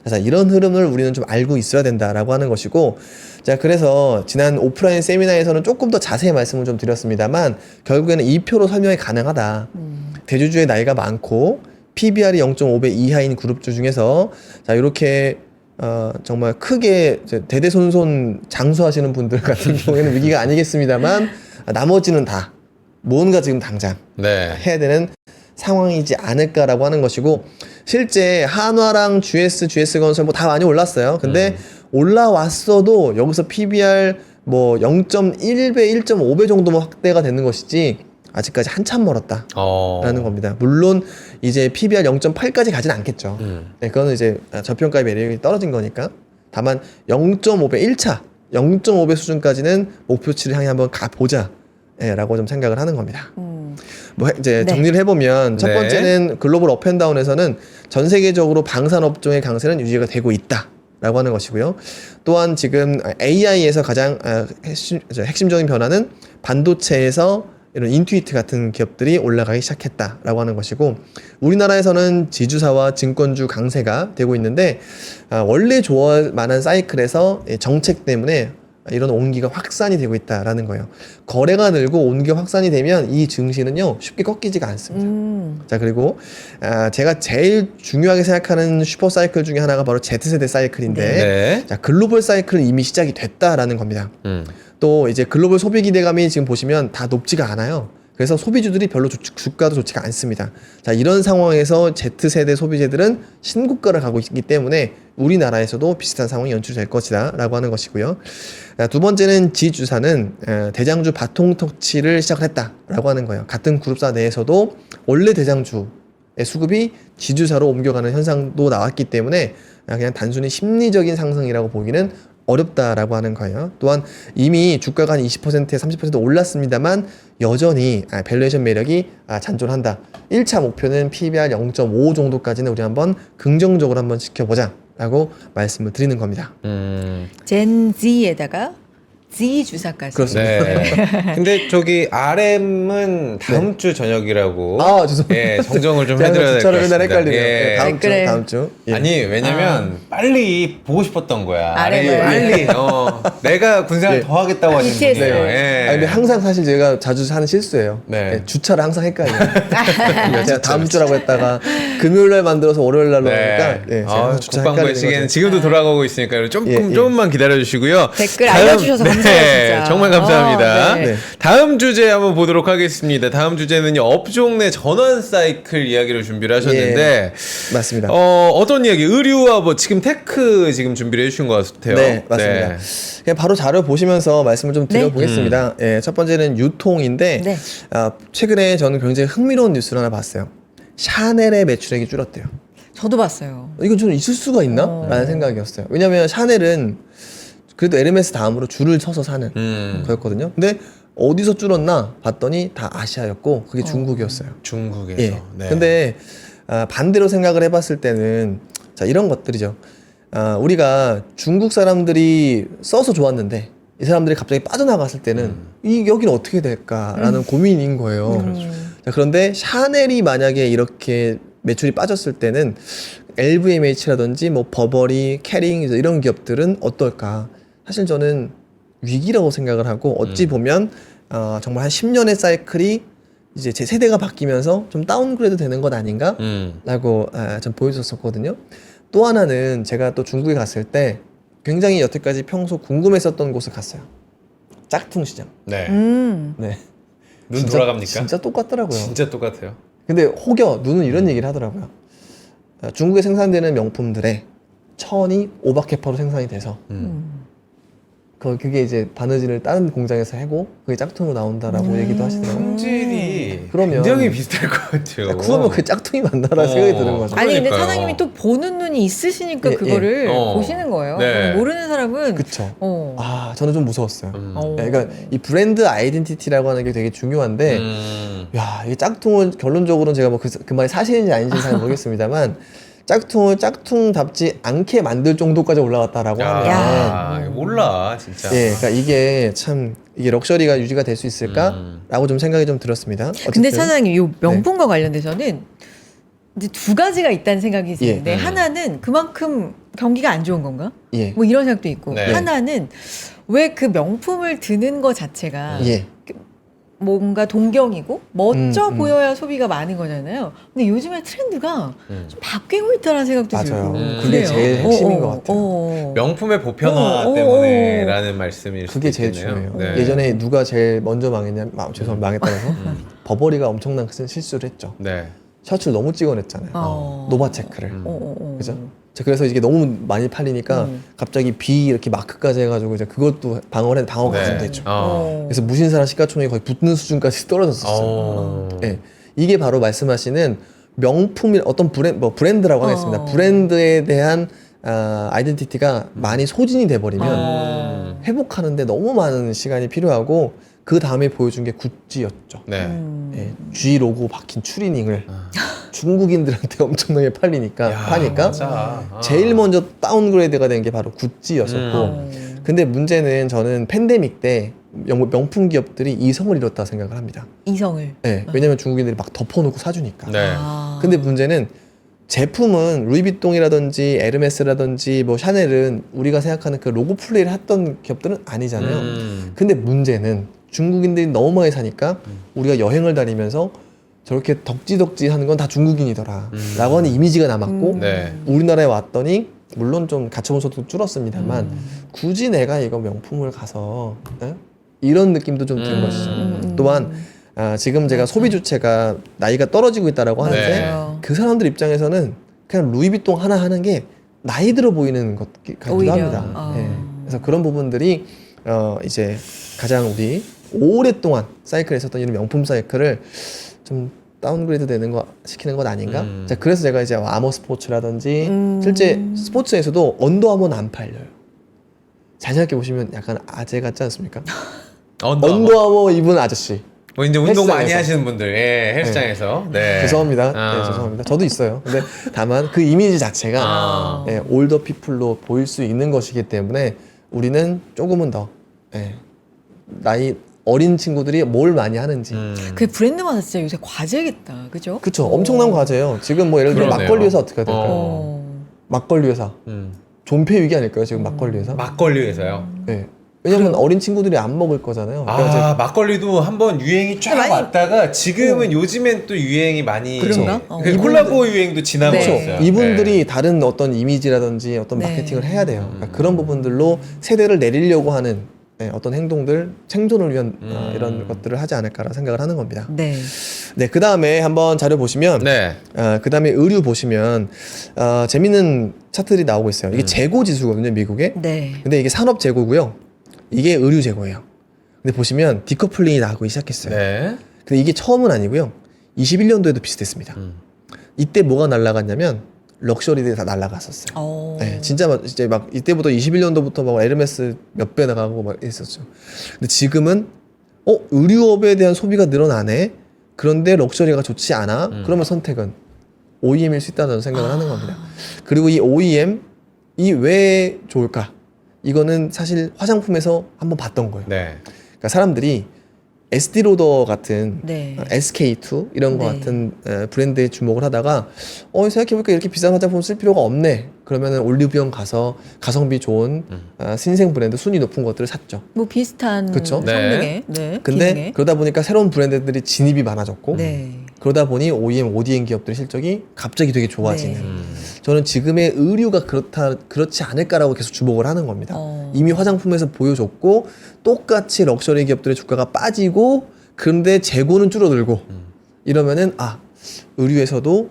Speaker 3: 그래서 이런 흐름을 우리는 좀 알고 있어야 된다라고 하는 것이고, 자, 그래서 지난 오프라인 세미나에서는 조금 더 자세히 말씀을 좀 드렸습니다만 결국에는 이 표로 설명이 가능하다. 대주주의 나이가 많고 PBR이 0.5배 이하인 그룹주 중에서 자, 이렇게 정말 크게 이제 대대손손 장수하시는 분들 같은 경우에는 위기가 아니겠습니다만 나머지는 다 뭔가 지금 당장
Speaker 1: 네.
Speaker 3: 해야 되는 상황이지 않을까라고 하는 것이고, 실제 한화랑 GS건설 뭐 다 많이 올랐어요. 근데 올라왔어도 여기서 PBR 뭐 0.1배, 1.5배 정도만 확대가 되는 것이지 아직까지 한참 멀었다라는 겁니다. 물론 이제 PBR 0.8까지 가진 않겠죠. 네, 그거는 이제 저평가의 매력이 떨어진 거니까. 다만 0.5배 1차 0.5배 수준까지는 목표치를 향해 한번 가보자. 예, 라고 좀 생각을 하는 겁니다. 뭐 이제
Speaker 2: 네.
Speaker 3: 정리를 해보면 첫
Speaker 1: 네.
Speaker 3: 번째는 글로벌 업앤다운에서는 전 세계적으로 방산업종의 강세는 유지가 되고 있다라고 하는 것이고요. 또한 지금 AI에서 가장 핵심적인 변화는 반도체에서 이런 인투이트 같은 기업들이 올라가기 시작했다라고 하는 것이고, 우리나라에서는 지주사와 증권주 강세가 되고 있는데 원래 좋아할 만한 사이클에서 정책 때문에 이런 온기가 확산이 되고 있다라는 거예요. 거래가 늘고 온기가 확산이 되면 이 증시는요 쉽게 꺾이지가 않습니다. 자, 그리고 제가 제일 중요하게 생각하는 슈퍼 사이클 중에 하나가 바로 Z세대 사이클인데
Speaker 1: 네.
Speaker 3: 자, 글로벌 사이클은 이미 시작이 됐다라는 겁니다. 또 이제 글로벌 소비 기대감이 지금 보시면 다 높지가 않아요. 그래서 소비주들이 별로 주가도 좋지가 않습니다. 자, 이런 상황에서 Z세대 소비재들은 신고가를 가고 있기 때문에 우리나라에서도 비슷한 상황이 연출될 것이다 라고 하는 것이고요. 두 번째는 지주사는 대장주 바통 터치를 시작을 했다라고 하는 거예요. 같은 그룹사 내에서도 원래 대장주의 수급이 지주사로 옮겨가는 현상도 나왔기 때문에 그냥 단순히 심리적인 상승이라고 보기는 어렵다라고 하는 거예요. 또한 이미 주가가 한 20%에 30% 올랐습니다만 여전히 밸류에이션 매력이 잔존한다. 1차 목표는 PBR 0.5 정도까지는 우리 한번 긍정적으로 한번 지켜보자 라고 말씀을 드리는 겁니다.
Speaker 2: 젠 Z에다가 Z 주사까지.
Speaker 3: 그렇습니다.
Speaker 1: 네. 근데 저기 RM은 다음 주 저녁이라고.
Speaker 3: 아, 죄송합니다.
Speaker 1: 예, 정정을 좀
Speaker 3: 제가
Speaker 1: 해드려야 될 것
Speaker 3: 주차를
Speaker 1: 같습니다.
Speaker 3: 맨날 헷갈리네요.
Speaker 1: 예.
Speaker 3: 다음 주,
Speaker 2: 댓글에-
Speaker 3: 다음 주. 예.
Speaker 1: 아니 왜냐면 빨리 보고 싶었던 거야.
Speaker 2: RM을.
Speaker 1: 빨리 내가 군생활
Speaker 3: 예.
Speaker 1: 더 하겠다고 하시는
Speaker 2: BTS.
Speaker 1: 분이에요.
Speaker 2: 네.
Speaker 1: 예.
Speaker 3: 근데 항상 사실 제가 자주 하는 실수예요.
Speaker 1: 네.
Speaker 3: 예, 주차를 항상 헷갈려요. 그러니까 제가 다음 주라고 했다가 금요일날 만들어서 월요일날로 하니까 예, 제가 항상 주차
Speaker 1: 국방부의
Speaker 3: 헷갈리는
Speaker 1: 시계는
Speaker 3: 거죠.
Speaker 1: 지금도 돌아가고 있으니까 조금만 기다려주시고요.
Speaker 2: 댓글 알려주셔서 감사해요, 진짜.
Speaker 1: 정말 감사합니다.
Speaker 2: 네.
Speaker 3: 네.
Speaker 1: 다음 주제 한번 보도록 하겠습니다. 다음 주제는요, 업종 내 전환 사이클 이야기를 준비를 하셨는데,
Speaker 3: 맞습니다.
Speaker 1: 어떤 이야기? 의류와 뭐 지금 테크 지금 준비를 해주신 것 같아요.
Speaker 3: 네, 맞습니다. 그냥 바로 자료 보시면서 말씀을 좀
Speaker 2: 네.
Speaker 3: 드려보겠습니다. 예, 첫 번째는 유통인데
Speaker 2: 네.
Speaker 3: 최근에 저는 굉장히 흥미로운 뉴스를 하나 봤어요. 샤넬의 매출액이 줄었대요.
Speaker 2: 저도 봤어요.
Speaker 3: 이건 좀 있을 수가 있나? 라는 생각이었어요. 왜냐면 샤넬은 그래도 에르메스 다음으로 줄을 서서 사는 거였거든요. 근데 어디서 줄었나 봤더니 다 아시아였고 그게 중국이었어요.
Speaker 1: 중국에서.
Speaker 3: 예.
Speaker 1: 네.
Speaker 3: 근데 반대로 생각을 해봤을 때는 자, 이런 것들이죠. 우리가 중국 사람들이 써서 좋았는데 이 사람들이 갑자기 빠져나갔을 때는 여기는 어떻게 될까라는 고민인 거예요. 자, 그런데 샤넬이 만약에 이렇게 매출이 빠졌을 때는 LVMH라든지 뭐 버버리, 캐링 이런 기업들은 어떨까? 사실 저는 위기라고 생각을 하고 어찌 보면 정말 한 10년의 사이클이 이제 제 세대가 바뀌면서 좀 다운그레이드 되는 것 아닌가? 라고 좀 보여줬었거든요. 또 하나는 제가 또 중국에 갔을 때 굉장히 여태까지 평소 궁금했었던 곳을 갔어요. 짝퉁 시장.
Speaker 1: 네.
Speaker 3: 네.
Speaker 1: 눈 돌아갑니까?
Speaker 3: 진짜 똑같더라고요.
Speaker 1: 진짜 똑같아요.
Speaker 3: 근데 혹여 눈은 이런 얘기를 하더라고요. 중국에 생산되는 명품들의 천이 오바케파로 생산이 돼서 그게 이제 바느질을 다른 공장에서 해고 그게 짝퉁으로 나온다라고 얘기도 하시더라고요.
Speaker 1: 품질이
Speaker 3: 그러면-
Speaker 1: 굉장히 비슷할 것 같아요.
Speaker 3: 그러면 그 짝퉁이 맞나라는 생각이 드는 거죠.
Speaker 2: 아니 근데
Speaker 1: 그러니까요.
Speaker 2: 사장님이 또 보는 눈이 있으시니까
Speaker 3: 예,
Speaker 2: 그거를
Speaker 1: 예.
Speaker 2: 보시는 거예요.
Speaker 1: 네.
Speaker 2: 모르는 사람은
Speaker 3: 그쵸.
Speaker 2: 어.
Speaker 3: 저는 좀 무서웠어요.
Speaker 2: 어.
Speaker 3: 그러니까 이 브랜드 아이덴티티라고 하는 게 되게 중요한데 야, 이 짝퉁은 결론적으로는 제가 뭐 그 말이 사실인지 아닌지는 잘 모르겠습니다만 짝퉁답지 않게 만들 정도까지 올라갔다라고 하면
Speaker 1: 야, 몰라 진짜.
Speaker 3: 예, 그러니까 이게 참 이게 럭셔리가 유지가 될 수 있을까라고 좀 생각이 좀 들었습니다.
Speaker 2: 근데
Speaker 3: 어쨌든.
Speaker 2: 차장님, 이 명품과 관련돼서는 이제 두 가지가 있다는 생각이 드는데
Speaker 1: 예.
Speaker 2: 하나는 그만큼 경기가 안 좋은 건가?
Speaker 3: 예.
Speaker 2: 뭐 이런 생각도 있고
Speaker 1: 네.
Speaker 2: 하나는 왜 그 명품을 드는 거 자체가
Speaker 3: 예.
Speaker 2: 뭔가 동경이고 멋져
Speaker 3: 음.
Speaker 2: 보여야 소비가 많은 거잖아요. 근데 요즘에 트렌드가 좀 바뀌고 있다는 생각도
Speaker 3: 맞아요.
Speaker 2: 들고
Speaker 3: 그게
Speaker 2: 그래요.
Speaker 3: 제일 핵심인 것 같아요.
Speaker 1: 명품의 보편화
Speaker 2: 어, 어,
Speaker 1: 때문에라는 말씀일 수도
Speaker 3: 그게 제일
Speaker 1: 있겠네요.
Speaker 3: 중요해요.
Speaker 1: 네.
Speaker 3: 예전에 누가 제일 먼저 망했냐, 죄송합니다, 망했다고 버버리가 엄청난 큰 실수를 했죠.
Speaker 1: 네.
Speaker 3: 셔츠를 너무 찍어냈잖아요. 노바 체크를. 그죠? 자, 그래서 이게 너무 많이 팔리니까 갑자기 B 이렇게 마크까지 해가지고 이제 그것도 방어가 가슴됐죠. 그래서 무신사랑 시가총액이 거의 붙는 수준까지 떨어졌었어요. 예. 이게 바로 말씀하시는 명품이 어떤 브랜드라고 하겠습니다. 브랜드에 대한 아이덴티티가 많이 소진이 돼버리면 회복하는데 너무 많은 시간이 필요하고 그 다음에 보여준 게 구찌였죠.
Speaker 1: 네.
Speaker 3: 예, G 로고 박힌 추리닝을 중국인들한테 엄청나게 파니까
Speaker 1: 맞아.
Speaker 3: 제일 먼저 다운그레이드가 된 게 바로 구찌였었고 근데 문제는 저는 팬데믹 때 명품 기업들이 이성을 잃었다 생각을 합니다.
Speaker 2: 이성을.
Speaker 3: 네, 왜냐면 중국인들이 막 덮어놓고 사주니까.
Speaker 1: 네.
Speaker 3: 근데 문제는 제품은 루이비통이라든지 에르메스라든지 뭐 샤넬은 우리가 생각하는 그 로고 플레이를 했던 기업들은 아니잖아요. 근데 문제는 중국인들이 너무 많이 사니까 우리가 여행을 다니면서 저렇게 덕지덕지 하는 건 다 중국인이더라 라고 하는 이미지가 남았고
Speaker 1: 네.
Speaker 3: 우리나라에 왔더니 물론 좀 가처분 소득도 줄었습니다만 굳이 내가 이거 명품을 가서 이런 느낌도 좀 든 것이죠. 또한 지금 제가 소비 주체가 나이가 떨어지고 있다라고 하는데
Speaker 1: 네.
Speaker 3: 그 사람들 입장에서는 그냥 루이비통 하나 하는 게 나이 들어 보이는 것 같기도
Speaker 2: 오히려.
Speaker 3: 합니다. 예. 그래서 그런 부분들이 이제 가장 우리 오랫동안 사이클에 있었던 이런 명품 사이클을 좀 다운그레이드 되는 거 시키는 것 아닌가? 자, 그래서 제가 이제 아머 스포츠라든지 실제 스포츠에서도 언더아머는 안 팔려요. 잘 생각해 보시면 약간 아재 같지 않습니까? 언더아머 입은 아저씨.
Speaker 1: 뭐 이제 운동 많이
Speaker 3: 헬스장에서.
Speaker 1: 하시는 분들, 예, 헬스장에서. 네.
Speaker 3: 죄송합니다.
Speaker 1: 아.
Speaker 3: 네, 죄송합니다. 저도 있어요. 근데 다만 그 이미지 자체가 올더 피플로 보일 수 있는 것이기 때문에 우리는 조금은 더 나이 어린 친구들이 뭘 많이 하는지.
Speaker 2: 그 브랜드마다 진짜 요새 과제겠다, 그죠?
Speaker 3: 그쵸. 엄청난 과제예요. 지금 뭐 예를 들어
Speaker 1: 그러네요.
Speaker 3: 막걸리 회사 어떻게 해야 될까요? 막걸리 회사. 존폐 위기 아닐까요? 지금 막걸리 회사?
Speaker 1: 막걸리 회사요.
Speaker 3: 네. 왜냐면 어린 친구들이 안 먹을 거잖아요.
Speaker 1: 아, 막걸리도 한번 유행이 쫙
Speaker 2: 많이-
Speaker 1: 왔다가 지금은 요즘엔 또 유행이 많이
Speaker 2: 그런가?
Speaker 1: 그 콜라보 유행도 지나고
Speaker 2: 네.
Speaker 1: 있어요.
Speaker 3: 이분들이 다른 어떤 이미지라든지 어떤
Speaker 2: 네.
Speaker 3: 마케팅을 해야 돼요. 그러니까 그런 부분들로 세대를 내리려고 하는 어떤 행동들, 생존을 위한 이런 것들을 하지 않을까라는 생각을 하는 겁니다.
Speaker 2: 네.
Speaker 3: 네, 그 다음에 한번 자료 보시면,
Speaker 1: 네.
Speaker 3: 그 다음에 의류 보시면 재밌는 차트들이 나오고 있어요. 이게 재고 지수거든요, 미국에.
Speaker 2: 네.
Speaker 3: 근데 이게 산업 재고고요. 이게 의류 재고예요. 근데 보시면 디커플링이 나오기 시작했어요.
Speaker 1: 네.
Speaker 3: 근데 이게 처음은 아니고요. 21년도에도 비슷했습니다. 이때 뭐가 날아갔냐면 럭셔리들이 다 날아갔었어요. 네, 진짜 막 이때부터 21년도부터 막 에르메스 몇 배 나가고 막 있었죠. 근데 지금은 의류업에 대한 소비가 늘어나네. 그런데 럭셔리가 좋지 않아. 그러면 선택은 OEM일 수 있다는 생각을 하는 겁니다. 그리고 이 OEM 이 왜 좋을까? 이거는 사실 화장품에서 한번 봤던 거예요.
Speaker 1: 네.
Speaker 3: 그러니까 사람들이 에스티로더 같은
Speaker 2: 네.
Speaker 3: SK2 이런 거
Speaker 2: 네.
Speaker 3: 같은 브랜드에 주목을 하다가 생각해보니까 이렇게 비싼 화장품 쓸 필요가 없네. 그러면은 올리브영 가서 가성비 좋은 신생 브랜드 순위 높은 것들을 샀죠.
Speaker 2: 뭐 비슷한
Speaker 3: 그쵸?
Speaker 2: 성능의 네.
Speaker 3: 근데
Speaker 2: 기능의.
Speaker 3: 그러다 보니까 새로운 브랜드들이 진입이 많아졌고
Speaker 2: 네.
Speaker 3: 그러다 보니 OEM, ODM 기업들의 실적이 갑자기 되게 좋아지는.
Speaker 2: 네.
Speaker 3: 저는 지금의 의류가 그렇지 않을까라고 계속 주목을 하는 겁니다. 이미 화장품에서 보여줬고 똑같이 럭셔리 기업들의 주가가 빠지고 그런데 재고는 줄어들고 이러면은 의류에서도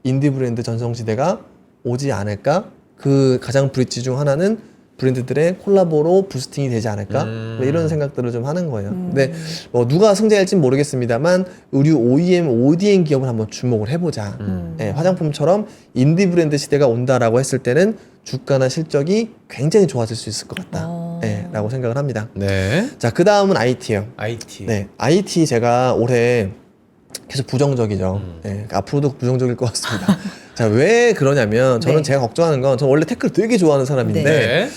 Speaker 3: 인디 브랜드 전성시대가 오지 않을까? 그 가장 브릿지 중 하나는 브랜드들의 콜라보로 부스팅이 되지 않을까? 뭐 이런 생각들을 좀 하는 거예요. 근데 뭐 누가 승자일지는 모르겠습니다만 의류 OEM, ODM 기업을 한번 주목을 해보자. 화장품처럼 인디 브랜드 시대가 온다라고 했을 때는 주가나 실적이 굉장히 좋아질 수 있을 것 같다. 라고 생각을 합니다.
Speaker 1: 네.
Speaker 3: 자, 그 다음은 IT예요.
Speaker 1: IT.
Speaker 3: 네, IT 제가 올해 계속 부정적이죠. 앞으로도 부정적일 것 같습니다. 자, 왜 그러냐면 저는
Speaker 2: 네.
Speaker 3: 제가 걱정하는 건 저는 원래 태클 되게 좋아하는 사람인데
Speaker 1: 네.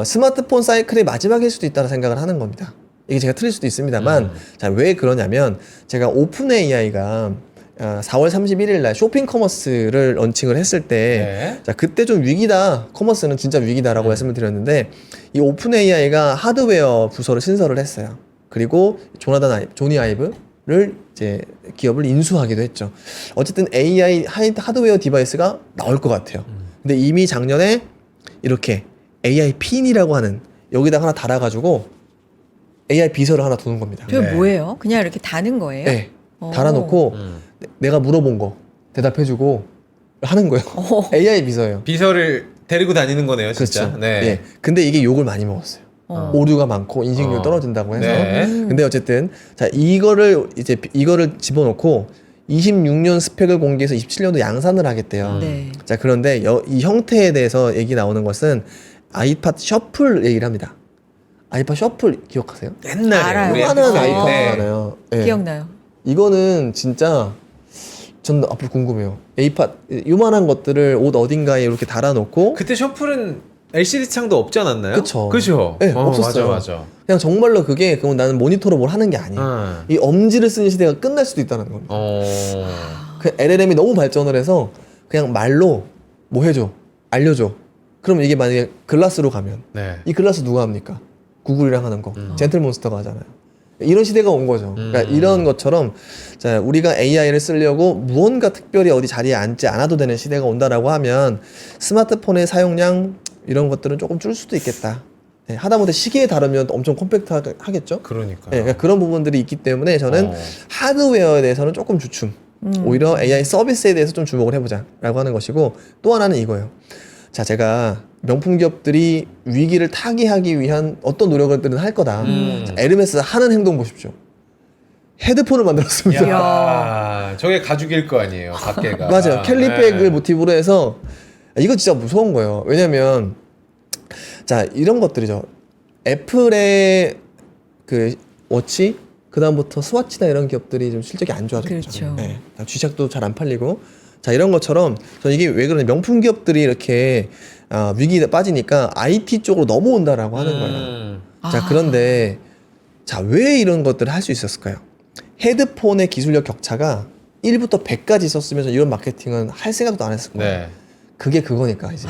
Speaker 3: 스마트폰 사이클의 마지막일 수도 있다는 생각을 하는 겁니다. 이게 제가 틀릴 수도 있습니다만 자, 왜 그러냐면 제가 오픈 AI가 4월 31일 날 쇼핑 커머스를 런칭을 했을 때
Speaker 1: 네.
Speaker 3: 자, 그때 좀 위기다. 커머스는 진짜 위기다라고 말씀을 드렸는데 이 오픈 AI가 하드웨어 부서를 신설을 했어요. 그리고 조니 아이브를 이제 기업을 인수하기도 했죠. 어쨌든 AI 하드웨어 디바이스가 나올 것 같아요. 근데 이미 작년에 이렇게 AI 핀이라고 하는 여기다 하나 달아가지고 AI 비서를 하나 두는 겁니다.
Speaker 2: 저게
Speaker 1: 네.
Speaker 2: 뭐예요? 그냥 이렇게 다는 거예요?
Speaker 3: 네.
Speaker 2: 어.
Speaker 3: 달아놓고 내가 물어본 거 대답해주고 하는 거예요. AI 비서예요.
Speaker 1: 비서를 데리고 다니는 거네요, 진짜.
Speaker 3: 그렇죠.
Speaker 1: 네.
Speaker 3: 예. 근데 이게 욕을 많이 먹었어요. 오류가 많고 인식률 떨어진다고 해서.
Speaker 1: 네.
Speaker 3: 근데 어쨌든 자 이거를 집어넣고 26년 스펙을 공개해서 27년도 양산을 하겠대요.
Speaker 2: 네.
Speaker 3: 자 그런데 이 형태에 대해서 얘기 나오는 것은 아이팟 셔플 얘기를 합니다. 아이팟 셔플 기억하세요?
Speaker 1: 옛날에
Speaker 2: 알아요.
Speaker 1: 우리
Speaker 3: 요만한
Speaker 2: 네.
Speaker 3: 아이팟이잖아요. 예.
Speaker 2: 기억나요?
Speaker 3: 이거는 진짜 전 앞으로 궁금해요. 에이팟 요만한 것들을 옷 어딘가에 이렇게 달아놓고
Speaker 1: 그때 셔플은 LCD 창도 없지 않았나요?
Speaker 3: 그쵸.
Speaker 1: 그죠.
Speaker 3: 네, 없었어요.
Speaker 1: 맞아.
Speaker 3: 그냥 정말로 그게 그건 나는 모니터로 뭘 하는 게 아니에요. 이 엄지를 쓰는 시대가 끝날 수도 있다는 겁니다. 그 LLM이 너무 발전을 해서 그냥 말로 뭐 해줘, 알려줘. 그럼 이게 만약에 글라스로 가면
Speaker 1: 네.
Speaker 3: 이 글라스 누가 합니까? 구글이랑 하는 거, 젠틀몬스터가 하잖아요. 이런 시대가 온 거죠. 그러니까 이런 것처럼 자, 우리가 AI를 쓰려고 무언가 특별히 어디 자리에 앉지 않아도 되는 시대가 온다라고 하면 스마트폰의 사용량 이런 것들은 조금 줄 수도 있겠다. 네, 하다못해 시계에 다루면 엄청 컴팩트하겠죠.
Speaker 1: 그러니까.
Speaker 3: 네, 그러니까 그런 부분들이 있기 때문에 저는 하드웨어에 대해서는 조금 주춤. 오히려 AI 서비스에 대해서 좀 주목을 해보자라고 하는 것이고 또 하나는 이거예요. 자, 제가 명품 기업들이 위기를 타개하기 위한 어떤 노력들은 할 거다. 자, 에르메스 하는 행동 보십시오. 헤드폰을 만들었습니다.
Speaker 1: 야, 저게 가죽일 거 아니에요, 밖에가.
Speaker 3: 맞아요. 캘리백을
Speaker 1: 네.
Speaker 3: 모티브로 해서 이거 진짜 무서운 거예요. 왜냐면 자, 이런 것들이죠. 애플의 그 워치 그 다음부터 스와치나 이런 기업들이 좀 실적이 안 좋아졌죠.
Speaker 2: 그렇죠.
Speaker 3: 네. G샥도 잘 안 팔리고 자 이런 것처럼 저는 이게 왜 그러냐 명품 기업들이 이렇게 위기에 빠지니까 IT 쪽으로 넘어온다라고 하는 거예요. 자 그런데 자 왜 이런 것들을 할 수 있었을까요? 헤드폰의 기술력 격차가 1부터 100까지 있었으면 이런 마케팅은 할 생각도 안 했을 거예요.
Speaker 1: 네.
Speaker 3: 그게 그거니까 이제.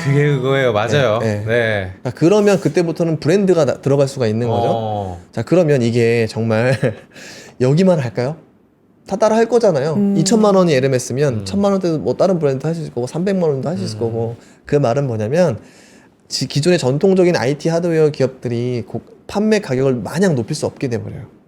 Speaker 1: 그게 그거예요, 맞아요.
Speaker 3: 네,
Speaker 1: 네.
Speaker 3: 네. 그러면 그때부터는 브랜드가 들어갈 수가 있는 거죠. 자 그러면 이게 정말 여기만 할까요? 다 따라 할 거잖아요. 2천만 원이 에르메스면 1,000만 원대도 뭐 다른 브랜드 할 수 있을 거고 300만 원도 할 수 있을 거고 그 말은 뭐냐면 기존의 전통적인 IT 하드웨어 기업들이 판매 가격을 마냥 높일 수 없게 돼버려요.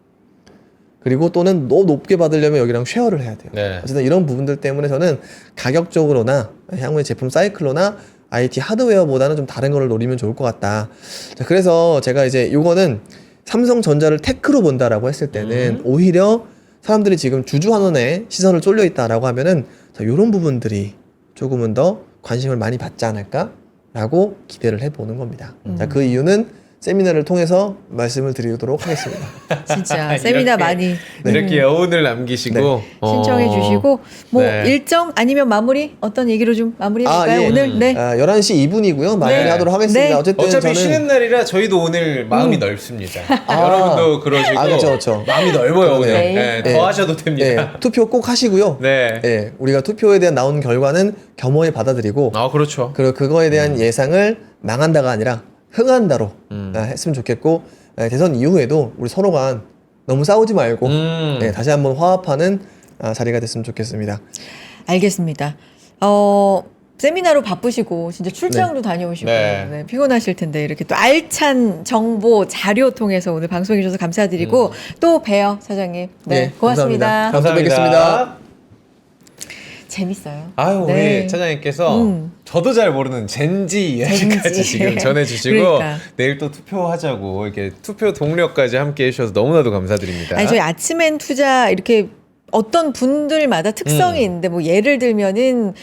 Speaker 3: 그리고 또는 너무 높게 받으려면 여기랑 쉐어를 해야 돼요.
Speaker 1: 네.
Speaker 3: 어쨌든 이런 부분들 때문에 저는 가격적으로나 향후의 제품 사이클로나 IT 하드웨어보다는 좀 다른 거를 노리면 좋을 것 같다. 자, 그래서 제가 이제 요거는 삼성전자를 테크로 본다라고 했을 때는 오히려 사람들이 지금 주주환원에 시선을 쏠려 있다라고 하면은 자, 요런 부분들이 조금은 더 관심을 많이 받지 않을까라고 기대를 해보는 겁니다. 자, 그 이유는 세미나를 통해서 말씀을 드리도록 하겠습니다.
Speaker 2: 진짜 세미나 많이
Speaker 1: 이렇게 여운을 남기시고
Speaker 3: 네.
Speaker 2: 신청해
Speaker 1: 어.
Speaker 2: 주시고 뭐
Speaker 1: 네.
Speaker 2: 일정 아니면 마무리 어떤 얘기로 좀 마무리해 볼까요?
Speaker 3: 예.
Speaker 2: 오늘 네.
Speaker 3: 11시 2분이고요. 마무리하도록 하겠습니다.
Speaker 2: 네.
Speaker 3: 어쨌든
Speaker 1: 어차피
Speaker 3: 저는
Speaker 1: 쉬는 날이라 저희도 오늘 마음이 넓습니다. 여러분도 그러시고
Speaker 3: 그렇죠.
Speaker 1: 마음이 넓어요 오늘.
Speaker 3: 그러네요.
Speaker 1: 네,
Speaker 3: 네.
Speaker 1: 더 하셔도 됩니다.
Speaker 3: 예, 투표 꼭 하시고요.
Speaker 1: 네.
Speaker 3: 예, 우리가 투표에 대한 나온 결과는 겸허히 받아들이고
Speaker 1: 아 그렇죠.
Speaker 3: 그리고 그거에 대한 예상을 망한다가 아니라 흥한다로 했으면 좋겠고 대선 이후에도 우리 서로 간 너무 싸우지 말고 예, 다시 한번 화합하는 자리가 됐으면 좋겠습니다.
Speaker 2: 알겠습니다. 세미나로 바쁘시고 진짜 출장도 다녀오시고
Speaker 1: 네.
Speaker 2: 네, 피곤하실 텐데 이렇게 또 알찬 정보 자료 통해서 오늘 방송해 주셔서 감사드리고 또 봬요 사장님. 네,
Speaker 3: 네,
Speaker 2: 고맙습니다.
Speaker 3: 감사합니다. 다음 주에 뵙겠습니다.
Speaker 2: 재밌어요.
Speaker 1: 아유
Speaker 2: 네.
Speaker 1: 우리 차장님께서 저도 잘 모르는 젠지 이야기까지
Speaker 2: 젠지.
Speaker 1: 지금 전해주시고
Speaker 2: 그러니까.
Speaker 1: 내일 또 투표하자고 이렇게 투표 동력까지 함께 해주셔서 너무나도 감사드립니다.
Speaker 2: 아니 저희 아침엔 투자 이렇게 어떤 분들마다 특성이 있는데 뭐 예를 들면은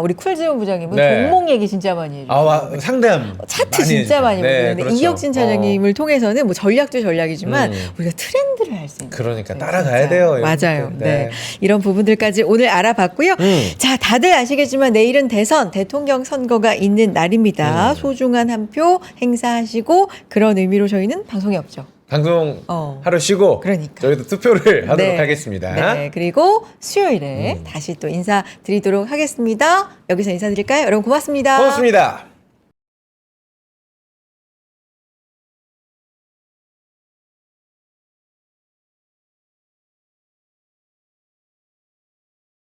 Speaker 2: 우리 쿨지훈 부장님은
Speaker 1: 네.
Speaker 2: 종목 얘기 진짜 많이 해주세요.
Speaker 1: 상담
Speaker 2: 차트 진짜 많이 보세요.
Speaker 1: 네,
Speaker 2: 근데
Speaker 1: 그렇죠.
Speaker 2: 이혁진 차장님을 통해서는 뭐 전략도 전략이지만 우리가 트렌드를 알 수 있는.
Speaker 1: 그러니까
Speaker 2: 네,
Speaker 1: 따라가야
Speaker 2: 진짜.
Speaker 1: 돼요.
Speaker 2: 맞아요.
Speaker 1: 이런
Speaker 2: 네. 이런 부분들까지 오늘 알아봤고요. 자, 다들 아시겠지만 내일은 대선, 대통령 선거가 있는 날입니다. 소중한 한 표 행사하시고 그런 의미로 저희는 방송이 없죠.
Speaker 1: 방송
Speaker 2: 어.
Speaker 1: 하루 쉬고
Speaker 2: 그러니까.
Speaker 1: 저희도 투표를 하도록
Speaker 2: 네.
Speaker 1: 하겠습니다.
Speaker 2: 네, 그리고 수요일에 다시 또 인사드리도록 하겠습니다. 여기서 인사드릴까요? 여러분 고맙습니다.
Speaker 1: 고맙습니다.